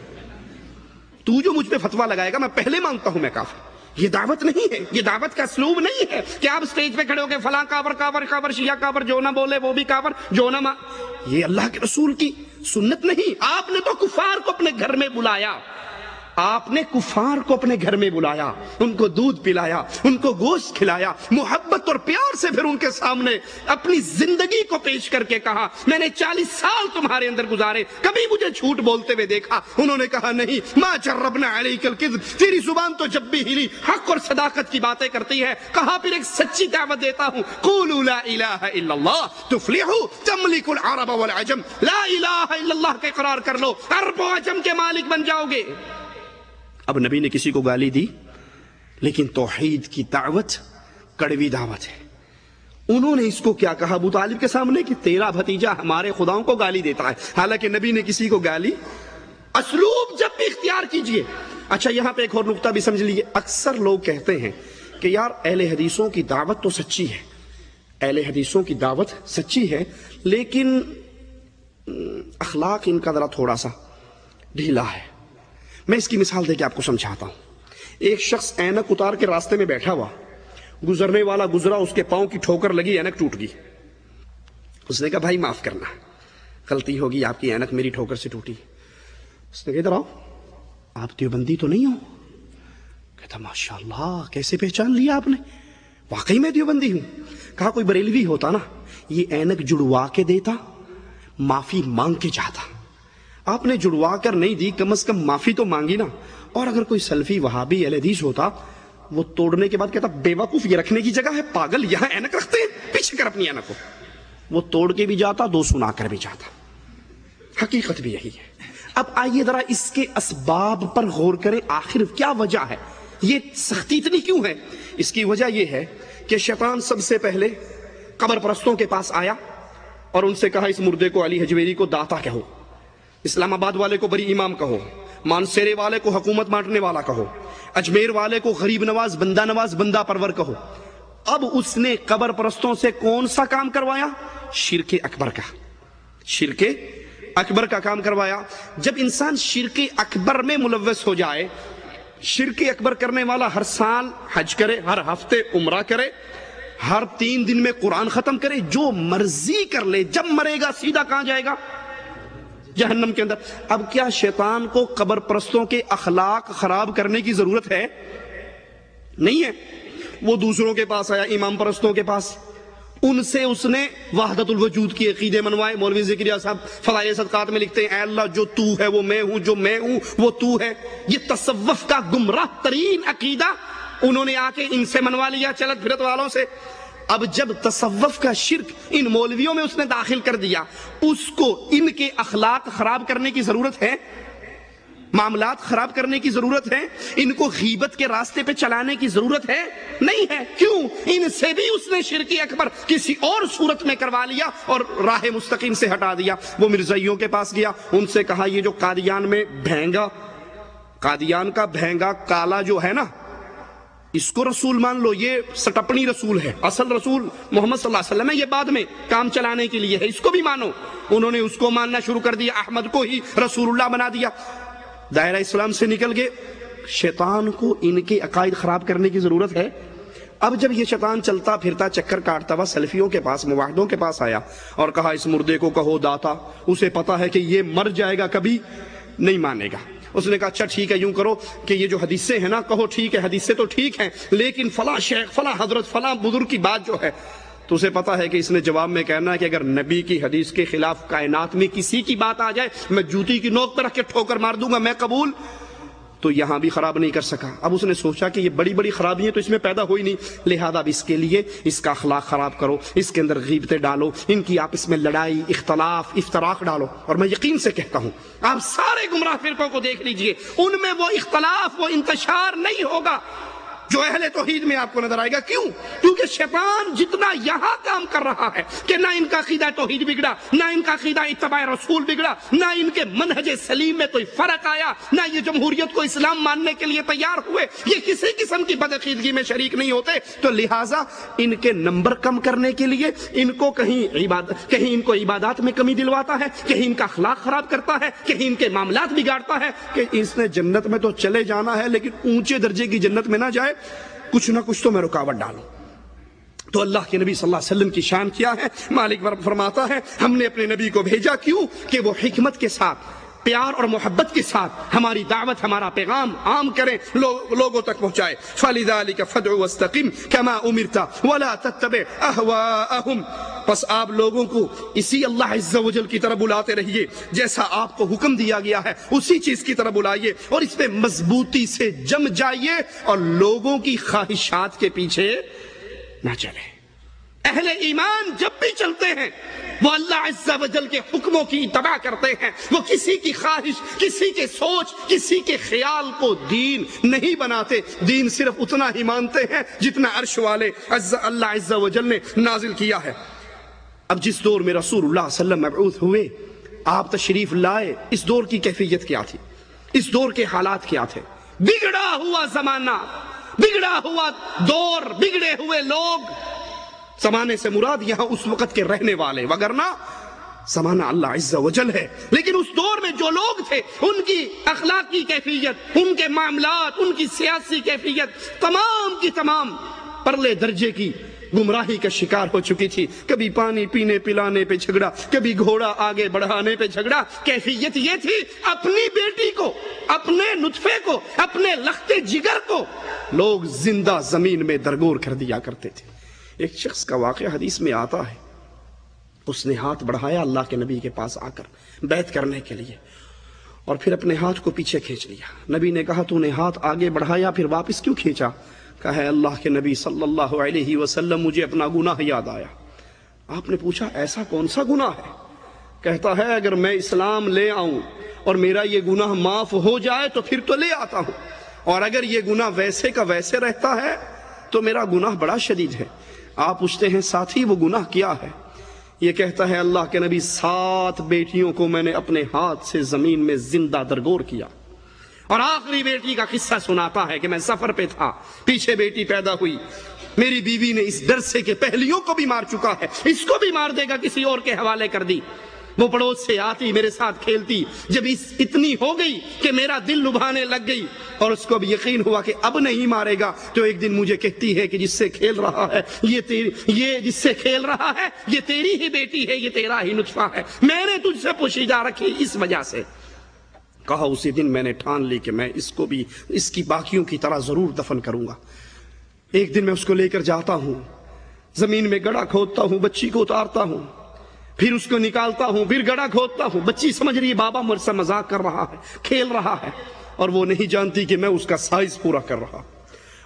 تو جو مجھ پہ فتویٰ لگائے گا میں پہلے مانتا ہوں میں کافر۔ یہ دعوت نہیں ہے، یہ دعوت کا اسلوب نہیں ہے کہ آپ سٹیج پہ کھڑے ہو کے فلاں کافر شیعہ کافر، جو نہ بولے وہ بھی کافر، جو نہ یہ اللہ کے رسول کی سنت نہیں۔ آپ نے تو کفار کو اپنے گھر میں بلایا، آپ نے کفار کو اپنے گھر میں بلایا، ان کو دودھ پلایا، ان کو گوشت کھلایا، محبت اور پیار سے پھر ان کے سامنے اپنی زندگی کو پیش کر کے کہا میں نے 40 سال تمہارے اندر گزارے، کبھی مجھے جھوٹ بولتے ہوئے دیکھا؟ انہوں نے کہا نہیں، ما جربنا علیک الکذب، تیری زبان تو جب بھی ہلی حق اور صداقت کی باتیں کرتی ہے۔ کہا پھر ایک سچی دعوت دیتا ہوں، قولوا لا الہ الا اللہ تفلحوا تملک العرب والعجم، لا الہ الا اللہ کے اقرار کر لو، عرب و عجم کے مالک بن جاؤ گے۔ اب نبی نے کسی کو گالی دی، لیکن توحید کی دعوت کڑوی دعوت ہے۔ انہوں نے اس کو کیا کہا ابو طالب کے سامنے کہ تیرا بھتیجا ہمارے خداؤں کو گالی دیتا ہے، حالانکہ نبی نے کسی کو گالی اسلوب جب بھی اختیار کیجئے. اچھا یہاں پہ ایک اور نقطہ بھی سمجھ لیجئے. اکثر لوگ کہتے ہیں کہ یار اہل حدیثوں کی دعوت تو سچی ہے، اہل حدیثوں کی دعوت سچی ہے، لیکن اخلاق ان کا ذرا تھوڑا سا ڈھیلا ہے. میں اس کی مثال دے کے آپ کو سمجھاتا ہوں. ایک شخص اینک اتار کے راستے میں بیٹھا ہوا، گزرنے والا گزرا، اس کے پاؤں کی ٹھوکر لگی، اینک ٹوٹ گئی. اس نے کہا بھائی معاف کرنا، غلطی ہوگی، آپ کی اینک میری ٹھوکر سے ٹوٹی. اس نے کہا ادھر آؤ، آپ دیوبندی تو نہیں ہو؟ کہتا ماشاءاللہ کیسے پہچان لیا آپ نے؟ واقعی میں دیوبندی ہوں. کہا کوئی بریلوی ہوتا نا یہ اینک جڑوا کے دیتا، معافی مانگ کے جاتا. آپ نے جڑوا کر نہیں دی، کم از کم معافی تو مانگی نا. اور اگر کوئی سلفی وہابی اہل حدیث ہوتا، وہ توڑنے کے بعد کہتا بے وقوف یہ رکھنے کی جگہ ہے، پاگل یہاں اینک رکھتے ہیں، پیچھے کر اپنی اینک کو. وہ توڑ کے بھی جاتا، دو سنا کر بھی جاتا. حقیقت بھی یہی ہے. اب آئیے ذرا اس کے اسباب پر غور کریں، آخر کیا وجہ ہے، یہ سختی اتنی کیوں ہے؟ اس کی وجہ یہ ہے کہ شیطان سب سے پہلے قبر پرستوں کے پاس آیا اور ان سے کہا اس مردے کو علی حجویری کو داتا کہو، اسلام آباد والے کو بری امام کہو، مانسیرے والے کو حکومت بانٹنے والا کہو، اجمیر والے کو غریب نواز، بندہ پرور کہو. اب اس نے قبر پرستوں سے کون سا کام کروایا؟ شرک اکبر کا، شرک اکبر کا کام کروایا. جب انسان شرک اکبر میں ملوث ہو جائے، شرک اکبر کرنے والا ہر سال حج کرے، ہر ہفتے عمرہ کرے، ہر 3 دن میں قرآن ختم کرے، جو مرضی کر لے، جب مرے گا سیدھا کہاں جائے گا؟ جہنم کے اندر. اب کیا شیطان کو قبر پرستوں کے اخلاق خراب کرنے کی ضرورت ہے؟ نہیں ہے. وہ دوسروں کے پاس آیا، امام پرستوں کے پاس، ان سے اس نے وحدت الوجود کی عقیدے منوائے. مولوی ذکریہ صاحب فضائل صدقات میں لکھتے ہیں اے اللہ جو تو ہے وہ میں ہوں، جو میں ہوں وہ تو ہے. یہ تصوف کا گمراہ ترین عقیدہ انہوں نے آ کے ان سے منوا لیا، چلت پھرت والوں سے. اب جب تصوف کا شرک ان مولویوں میں اس نے داخل کر دیا، اس کو ان کے اخلاق خراب کرنے کی ضرورت ہے، معاملات خراب کرنے کی ضرورت ہے، ان کو غیبت کے راستے پہ چلانے کی ضرورت ہے؟ نہیں ہے. کیوں؟ ان سے بھی اس نے شرک اکبر کسی اور صورت میں کروا لیا اور راہ مستقیم سے ہٹا دیا. وہ مرزائیوں کے پاس گیا، ان سے کہا یہ جو قادیان میں بھینگا، قادیان کا بھینگا کالا جو ہے نا، اس کو رسول مان لو، یہ سٹپنی رسول ہے، اصل رسول محمد صلی اللہ علیہ وسلم ہے، یہ بعد میں کام چلانے کے لیے ہے، اس کو بھی مانو. انہوں نے اس کو ماننا شروع کر دیا، احمد کو ہی رسول اللہ بنا دیا. دائرہ اسلام سے نکل گئے. شیطان کو ان کے عقائد خراب کرنے کی ضرورت ہے. اب جب یہ شیطان چلتا پھرتا چکر کاٹتا ہوا سلفیوں کے پاس، موحدوں کے پاس آیا اور کہا اس مردے کو کہو داتا، اسے پتا ہے کہ یہ مر جائے گا، کبھی نہیں مانے گا. اس نے کہا اچھا ٹھیک ہے، یوں کرو کہ یہ جو حدیثیں ہیں نا، کہو ٹھیک ہے حدیثیں تو ٹھیک ہیں، لیکن فلاں شیخ، فلاں حضرت، فلاں بزرگ کی بات جو ہے، تو اسے پتا ہے کہ اس نے جواب میں کہنا ہے کہ اگر نبی کی حدیث کے خلاف کائنات میں کسی کی بات آ جائے، میں جوتی کی نوک پہ رکھ کے ٹھوکر مار دوں گا، میں قبول. تو یہاں بھی خراب نہیں کر سکا. اب اس نے سوچا کہ یہ بڑی بڑی خرابیاں تو اس میں پیدا ہوئی نہیں، لہذا اب اس کے لیے اس کا اخلاق خراب کرو، اس کے اندر غیبتیں ڈالو، ان کی آپس میں لڑائی، اختلاف، افتراق ڈالو. اور میں یقین سے کہتا ہوں آپ سارے گمراہ فرقوں کو دیکھ لیجئے، ان میں وہ اختلاف، وہ انتشار نہیں ہوگا جو اہل توحید میں آپ کو نظر آئے گا. کیوں؟ کیونکہ شیطان جتنا یہاں کام کر رہا ہے کہ نہ ان کا عقیدہ توحید بگڑا، نہ ان کا عقیدہ اتباع رسول بگڑا، نہ ان کے منہج سلیم میں کوئی فرق آیا، نہ یہ جمہوریت کو اسلام ماننے کے لیے تیار ہوئے، یہ کسی قسم کی بدعقیدگی میں شریک نہیں ہوتے. تو لہٰذا ان کے نمبر کم کرنے کے لیے ان کو کہیں ان کو عبادات میں کمی دلواتا ہے، کہیں ان کا اخلاق خراب کرتا ہے، کہیں ان کے معاملات بگاڑتا ہے کہ اس نے جنت میں تو چلے جانا ہے لیکن اونچے درجے کی جنت میں نہ جائے، کچھ نہ کچھ تو میں رکاوٹ ڈالوں. تو اللہ کے نبی صلی اللہ علیہ وسلم کی شان کیا ہے؟ مالک فرماتا ہے ہم نے اپنے نبی کو بھیجا کیوں؟ کہ وہ حکمت کے ساتھ، پیار اور محبت کے ساتھ ہماری دعوت، ہمارا پیغام عام کریں، لوگوں تک پہنچائے. فَلِذَلِكَ فَادْعُ وَاسْتَقِمْ كَمَا أُمِرْتَ وَلَا تَتَّبِعْ أَهْوَاءَهُمْ. پس آپ لوگوں کو اسی اللہ عز و جل کی طرف بلاتے رہیے، جیسا آپ کو حکم دیا گیا ہے اسی چیز کی طرف بلائیے، اور اس پہ مضبوطی سے جم جائیے اور لوگوں کی خواہشات کے پیچھے نہ چلیں. اہل ایمان جب بھی چلتے ہیں وہ اللہ عز و جل کے حکموں کی اتباع کرتے ہیں، وہ کسی کی خواہش، کسی کے سوچ، کسی کے خیال کو دین نہیں بناتے. دین صرف اتنا ہی مانتے ہیں جتنا عرش والے اللہ عز و جل نے نازل کیا ہے. اب جس دور میں رسول اللہ صلی اللہ علیہ وسلم مبعوث ہوئے، آپ تشریف لائے، اس دور کی کیفیت کیا تھی؟ اس دور کے حالات کیا تھے؟ بگڑا ہوا زمانہ، بگڑا ہوا دور، بگڑے ہوئے لوگ۔ زمانے سے مراد یہاں اس وقت کے رہنے والے، وگرنہ زمانہ اللہ عز و جل ہے، لیکن اس دور میں جو لوگ تھے ان کی اخلاقی کیفیت، ان کے معاملات، ان کی سیاسی کیفیت تمام کی تمام پرلے درجے کی گمراہی کا شکار ہو چکی تھی۔ کبھی پانی پینے پلانے پہ جھگڑا، کبھی گھوڑا آگے بڑھانے پہ جھگڑا۔ کیفیت یہ تھی اپنی بیٹی کو، اپنے نطفے کو، اپنے لختے جگر کو لوگ زندہ زمین میں درگور کر دیا کرتے تھے۔ ایک شخص کا واقعہ حدیث میں آتا ہے، اس نے ہاتھ بڑھایا اللہ کے نبی کے پاس آ کر بیعت کرنے کے لیے، اور پھر اپنے ہاتھ کو پیچھے کھینچ لیا۔ نبی نے کہا تو نے ہاتھ آگے بڑھایا پھر واپس کیوں کھینچا؟ کہا ہے اللہ کے نبی صلی اللہ علیہ وسلم مجھے اپنا گناہ یاد آیا۔ آپ نے پوچھا ایسا کون سا گناہ ہے؟ کہتا ہے اگر میں اسلام لے آؤں اور میرا یہ گناہ معاف ہو جائے تو پھر تو لے آتا ہوں، اور اگر یہ گناہ ویسے کا ویسے رہتا ہے تو میرا گناہ بڑا شدید ہے۔ آپ پوچھتے ہیں ساتھی وہ گناہ کیا ہے؟ یہ کہتا ہے اللہ کے نبی 7 بیٹیوں کو میں نے اپنے ہاتھ سے زمین میں زندہ درگور کیا، اور آخری بیٹی کا قصہ سناتا ہے کہ میں سفر پہ تھا، پیچھے بیٹی پیدا ہوئی، میری بیوی نے اس ڈر سے کہ پہلیوں کو بھی مار چکا ہے، اس کو بھی مار دے گا، کسی اور کے حوالے کر دی۔ وہ پڑوس سے آتی میرے ساتھ کھیلتی، جب اتنی ہو گئی کہ میرا دل لبھانے لگ گئی اور اس کو بھی یقین ہوا کہ اب نہیں مارے گا، تو ایک دن مجھے کہتی ہے کہ جس سے کھیل رہا ہے یہ جس سے کھیل رہا ہے یہ تیری ہی بیٹی ہے، یہ تیرا ہی نطفہ ہے، میں نے تجھ سے پوشیدہ رکھی اس وجہ سے۔ کہا اسی دن میں نے ٹھان لی کہ میں اس کو بھی اس کی باقیوں کی طرح ضرور دفن کروں گا۔ ایک دن میں اس کو لے کر جاتا ہوں، زمین میں گڑھا کھودتا ہوں، بچی کو اتارتا ہوں، پھر اس کو نکالتا ہوں، پھر گڑھا کھودتا ہوں۔ بچی سمجھ رہی ہے بابا مجھ سے مذاق کر رہا ہے، کھیل رہا ہے، اور وہ نہیں جانتی کہ میں اس کا سائز پورا کر رہا۔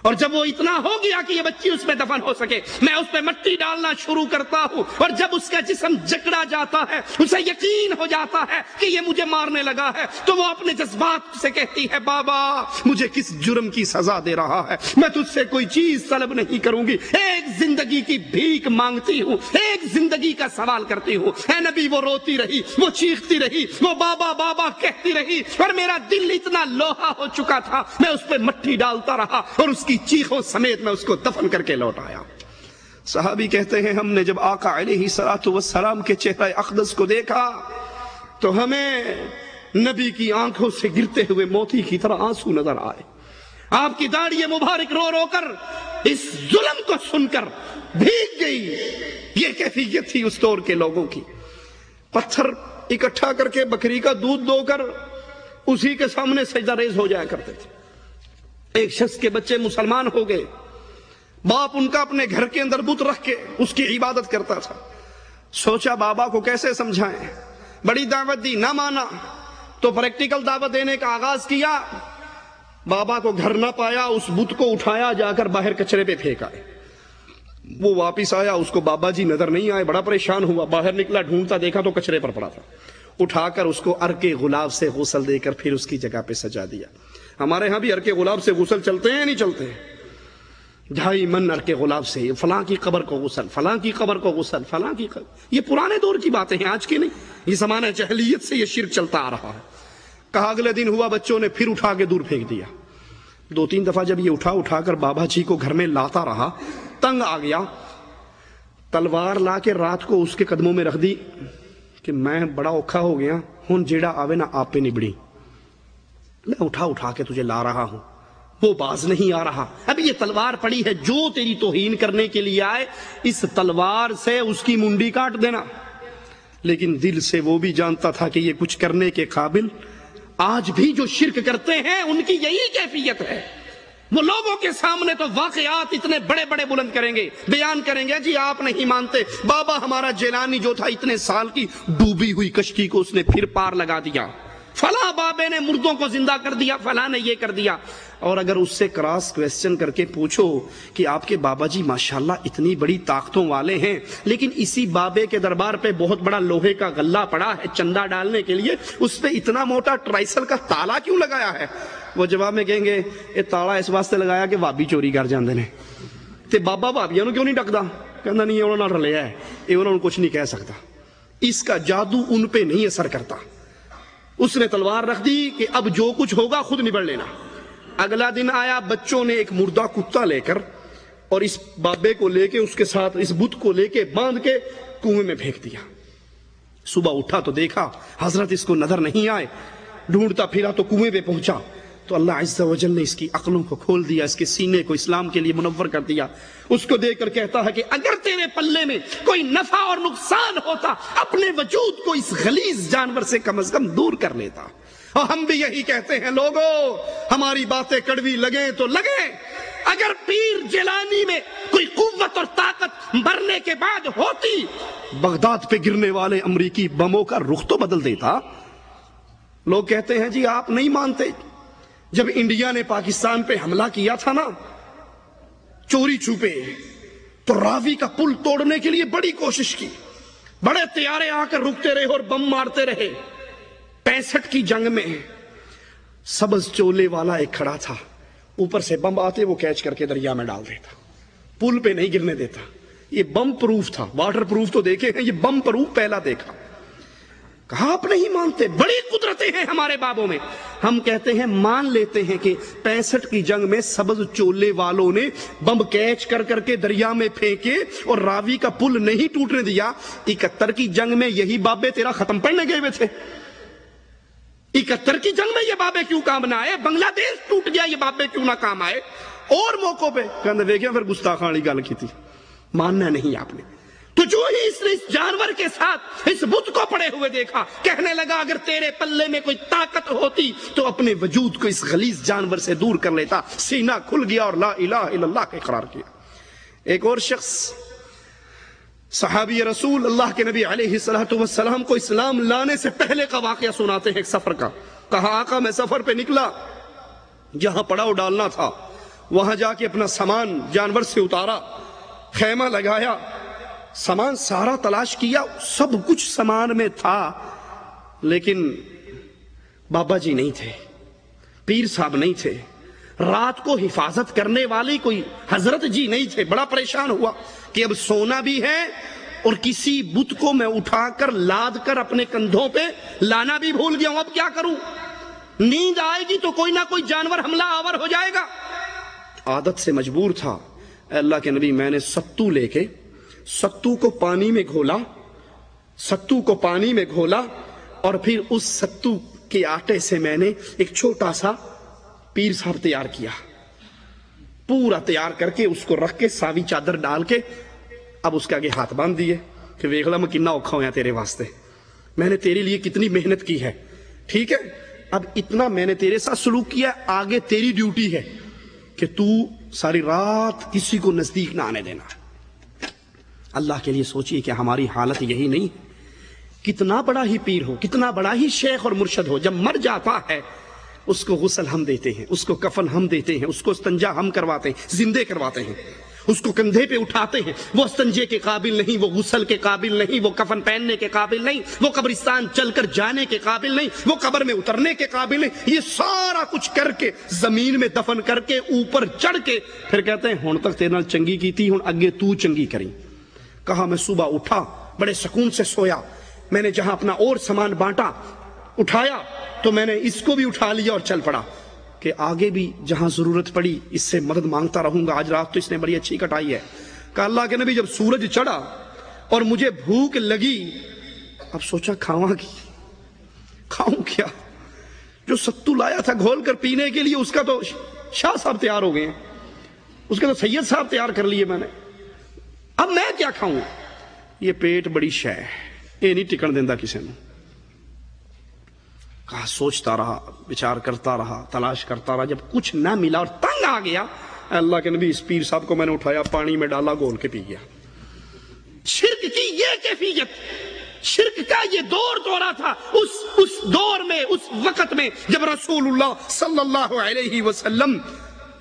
اور جب وہ اتنا ہو گیا کہ یہ بچی اس میں دفن ہو سکے، میں اس پہ مٹی ڈالنا شروع کرتا ہوں، اور جب اس کا جسم جکڑا جاتا ہے، اسے یقین ہو جاتا ہے کہ یہ مجھے مارنے لگا ہے، تو وہ اپنے جذبات سے کہتی ہے بابا مجھے کس جرم کی سزا دے رہا ہے؟ میں تجھ سے کوئی چیز طلب نہیں کروں گی، ایک زندگی کی بھیک مانگتی ہوں، ایک زندگی کا سوال کرتی ہوں۔ اے نبی وہ روتی رہی، وہ چیختی رہی، وہ بابا بابا کہتی رہی، اور میرا دل اتنا لوہا ہو چکا تھا، میں اس پہ مٹی ڈالتا رہا اور اس کی چیخوں سمیت میں اس کو دفن کر کے لوٹ آیا۔ صحابی کہتے ہیں ہم نے جب آقا علیہ الصلوۃ والسلام کے چہرہ اقدس کو دیکھا تو ہمیں نبی کی آنکھوں سے گرتے ہوئے موتی کی طرح آنسو نظر آئے۔ آپ کی داڑھی مبارک رو رو کر اس ظلم کو سن کر بھیگ گئی۔ یہ کیفیت تھی اس دور کے لوگوں کی۔ پتھر اکٹھا کر کے بکری کا دودھ دو کر اسی کے سامنے سجدہ ریز ہو جایا کرتے تھے۔ ایک شخص کے بچے مسلمان ہو گئے، باپ ان کا اپنے گھر کے اندر بت رکھ کے اس کی عبادت کرتا تھا۔ سوچا بابا کو کیسے سمجھائیں، بڑی دعوت دی، نہ مانا، تو پریکٹیکل دعوت دینے کا آغاز کیا۔ بابا کو گھر نہ پایا، اس بت کو اٹھایا، جا کر باہر کچرے پہ پھینکا۔ وہ واپس آیا، اس کو بابا جی نظر نہیں آئے، بڑا پریشان ہوا، باہر نکلا، ڈھونڈتا دیکھا تو کچرے پر پڑا تھا۔ اٹھا کر اس کو عرق گلاب سے غسل دے کر پھر اس کی جگہ پہ سجا دیا۔ ہمارے ہاں بھی عرق گلاب سے غسل چلتے ہیں نہیں چلتے ہیں؟ 2.5 من عرق گلاب سے فلاں کی قبر کو غسل، فلاں کی قبر کو غسل، فلاں کی قبر۔ یہ پرانے دور کی باتیں ہیں، آج کی نہیں۔ یہ زمانہ جاہلیت سے یہ شرک چلتا آ رہا ہے۔ کہا اگلے دن ہوا بچوں نے پھر اٹھا کے دور پھینک دیا۔ 2-3 دفعہ جب یہ اٹھا کر بابا جی کو گھر میں لاتا رہا، تنگ آ گیا، تلوار لا کے رات کو اس کے قدموں میں رکھ دی کہ میں بڑا اوکھا ہو گیا ہوں، جیڑا آوے نہ آپ پہ نبڑی، میں اٹھا کے تجھے لا رہا ہوں۔ وہ باز نہیں آ رہا۔ اب یہ تلوار پڑی ہے، جو تیری توہین کرنے کے لیے آئے اس تلوار سے اس کی منڈی کاٹ دینا۔ لیکن دل سے وہ بھی جانتا تھا کہ یہ کچھ کرنے کے قابل، آج بھی جو شرک کرتے ہیں ان کی یہی کیفیت ہے۔ وہ لوگوں کے سامنے تو واقعات اتنے بڑے بڑے بلند کریں گے، بیان کریں گے، جی آپ نہیں مانتے، بابا ہمارا جیلانی جو تھا اتنے سال کی ڈوبی ہوئی کشتی کو اس نے پھر پار لگا دیا، فلاں بابے نے مردوں کو زندہ کر دیا، فلاں نے یہ کر دیا۔ اور اگر اس سے کراس کویسچن کر کے پوچھو کہ آپ کے بابا جی ماشاءاللہ اتنی بڑی طاقتوں والے ہیں، لیکن اسی بابے کے دربار پہ بہت بڑا لوہے کا غلہ پڑا ہے چندہ ڈالنے کے لیے، اس پہ اتنا موٹا ٹرائسل کا تالا کیوں لگایا ہے؟ وہ جواب میں کہیں گے یہ تالا اس واسطے لگایا کہ بابی چوری کر جاندے نے، تے بابا بابیاں نو کیوں نہیں ڈکدا؟ کہندا نہیں انہوں نے رلیا ہے، یہ انہوں نے کچھ نہیں کہہ سکتا۔ اس کا جادو ان پہ نہیں اثر کرتا۔ اس نے تلوار رکھ دی کہ اب جو کچھ ہوگا خود نبڑ لینا۔ اگلا دن آیا، بچوں نے ایک مردہ کتا لے کر اور اس بابے کو لے کے اس کے ساتھ اس بت کو لے کے باندھ کے کنویں میں پھینک دیا۔ صبح اٹھا تو دیکھا حضرت اس کو نظر نہیں آئے، ڈھونڈتا پھرا تو کنویں پہ پہنچا تو اللہ عز و جل نے اس کی عقلوں کو کھول دیا، اس کے سینے کو اسلام کے لیے منور کر دیا۔ اس کو دیکھ کر کہتا ہے کہ اگر تیرے پلے میں کوئی نفع اور نقصان ہوتا اپنے وجود کو اس غلیظ جانور سے کم از کم دور کر لیتا۔ اور ہم بھی یہی کہتے ہیں، لوگوں ہماری باتیں کڑوی لگیں تو لگیں، اگر پیر جیلانی میں کوئی قوت اور طاقت مرنے کے بعد ہوتی، بغداد پہ گرنے والے امریکی بموں کا رخ تو بدل دیتا۔ لوگ کہتے ہیں جی آپ نہیں مانتے، جب انڈیا نے پاکستان پہ حملہ کیا تھا نا چوری چھپے، تو راوی کا پل توڑنے کے لیے بڑی کوشش کی، بڑے طیارے آ کر رکتے رہے اور بم مارتے رہے۔ 65 کی جنگ میں سبز چولے والا ایک کھڑا تھا، اوپر سے بم آتے وہ کیچ کر کے دریا میں ڈال دیتا، پل پہ نہیں گرنے دیتا۔ یہ بم پروف تھا، واٹر پروف تو دیکھے ہیں، یہ بم پروف پہلا دیکھا۔ کہا آپ نہیں مانتے، بڑی قدرتیں ہیں ہمارے بابوں میں۔ ہم کہتے ہیں مان لیتے ہیں کہ 65 کی جنگ میں سبز چولے والوں نے بم کیچ کر کر کے دریا میں پھینکے اور راوی کا پل نہیں ٹوٹنے دیا۔ 71 کی جنگ میں یہی بابے تیرا ختم پڑھنے گئے ہوئے تھے۔ 71 کی جنگ میں یہ بابے کیوں کام نہ آئے؟ بنگلہ دیش ٹوٹ گیا، یہ بابے کیوں نہ کام آئے؟ اور موقعوں پہ کہنے دیکھیں پھر گستاخانی گل کی تھی، ماننا نہیں آپ نے۔ تو جو ہی اس نے اس جانور کے ساتھ اس بت کو پڑے ہوئے دیکھا، کہنے لگا اگر تیرے پلے میں کوئی طاقت ہوتی تو اپنے وجود کو اس غلیظ جانور سے دور کر لیتا۔ سینہ کھل گیا اور لا الہ الا اللہ کا اقرار کیا۔ ایک اور شخص صحابی رسول اللہ کے نبی علیہ السلام کو اسلام لانے سے پہلے کا واقعہ سناتے ہیں، ایک سفر کا۔ کہا آقا میں سفر پہ نکلا، جہاں پڑاؤ ڈالنا تھا وہاں جا کے اپنا سامان جانور سے اتارا، خیمہ لگایا، سامان سارا تلاش کیا، سب کچھ سامان میں تھا، لیکن بابا جی نہیں تھے، پیر صاحب نہیں تھے، رات کو حفاظت کرنے والی کوئی حضرت جی نہیں تھے۔ بڑا پریشان ہوا کہ اب سونا بھی ہے اور کسی بت کو میں اٹھا کر لاد کر اپنے کندھوں پہ لانا بھی بھول گیا ہوں، اب کیا کروں؟ نیند آئے گی تو کوئی نہ کوئی جانور حملہ آور ہو جائے گا۔ عادت سے مجبور تھا، اے اللہ کے نبی میں نے ستو لے کے ستو کو پانی میں گھولا اور پھر اس ستو کے آٹے سے میں نے ایک چھوٹا سا پیر صاحب تیار کیا، پورا تیار کر کے اس کو رکھ کے ساوی چادر ڈال کے اب اس کے آگے ہاتھ باندھ دیے کہ ویکھ لا میں کتنا اوکھا ہویا تیرے واسطے، میں نے تیرے لیے کتنی محنت کی ہے، ٹھیک ہے اب اتنا میں نے تیرے ساتھ سلوک کیا، آگے تیری ڈیوٹی ہے کہ تو ساری رات کسی کو نزدیک نہ آنے دینا۔ اللہ کے لیے سوچئے کہ ہماری حالت یہی نہیں، کتنا بڑا ہی پیر ہو، کتنا بڑا ہی شیخ اور مرشد ہو، جب مر جاتا ہے اس کو غسل ہم دیتے ہیں، اس کو کفن ہم دیتے ہیں، اس کو استنجا ہم کرواتے ہیں، زندے کرواتے ہیں، اس کو کندھے پہ اٹھاتے ہیں، وہ استنجے کے قابل نہیں، وہ غسل کے قابل نہیں، وہ کفن پہننے کے قابل نہیں، وہ قبرستان چل کر جانے کے قابل نہیں، وہ قبر میں اترنے کے قابل نہیں، یہ سارا کچھ کر کے زمین میں دفن کر کے اوپر چڑھ کے پھر کہتے ہیں ہن تک تیرے نال چنگی کی تھی، ہن اگے تو چنگی کریں۔ کہا میں صبح اٹھا، بڑے سکون سے سویا، میں نے جہاں اپنا اور سامان بانٹا اٹھایا تو میں نے اس کو بھی اٹھا لیا اور چل پڑا کہ آگے بھی جہاں ضرورت پڑی اس سے مدد مانگتا رہوں گا۔ آج رات تو اس نے بڑی اچھی کٹائی ہے۔ کہا اللہ کے نبی جب سورج چڑھا اور مجھے بھوک لگی، اب سوچا کھاؤں کیا؟ جو ستو لایا تھا گھول کر پینے کے لیے اس کا تو شاہ صاحب تیار ہو گئے ہیں، اس کے تو سید صاحب تیار کر لیے میں نے، اب میں کیا کھاؤں؟ یہ پیٹ بڑی شے ہے، یہ نہیں ٹکن دیندہ کسی نے۔ کہا سوچتا رہا، ਵਿਚਾਰ کرتا رہا، تلاش کرتا رہا، جب کچھ نہ ملا اور تنگ آ گیا، اللہ کے نبی اس پیر صاحب کو میں نے اٹھایا، پانی میں ڈالا، گھول کے پی گیا۔ شرک کی یہ کیفیت، شرک کا یہ دورہ تھا اس دور میں، اس وقت میں جب رسول اللہ صلی اللہ علیہ وسلم